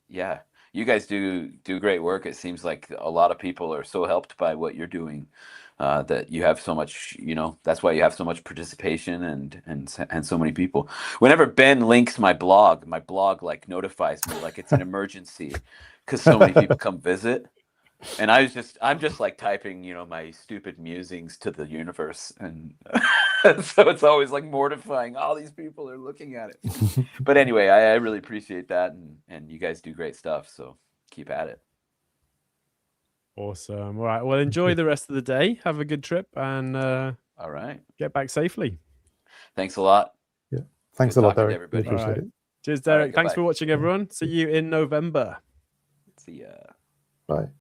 yeah, you guys do great work. It seems like a lot of people are so helped by what you're doing, that you have so much, you know, that's why you have so much participation and so many people. Whenever Ben links my blog like notifies me like it's an emergency because so many people come visit. And I'm just like typing, you know, my stupid musings to the universe, and so it's always like mortifying. All these people are looking at it. But anyway, I really appreciate that, and you guys do great stuff. So keep at it. Awesome. All right. Well, enjoy the rest of the day. Have a good trip, and all right, get back safely. Thanks a lot. Yeah. Thanks a lot, Derek. Everybody. Appreciate it. Cheers, Derek. Thanks for watching, everyone. See you in November. See ya. Bye.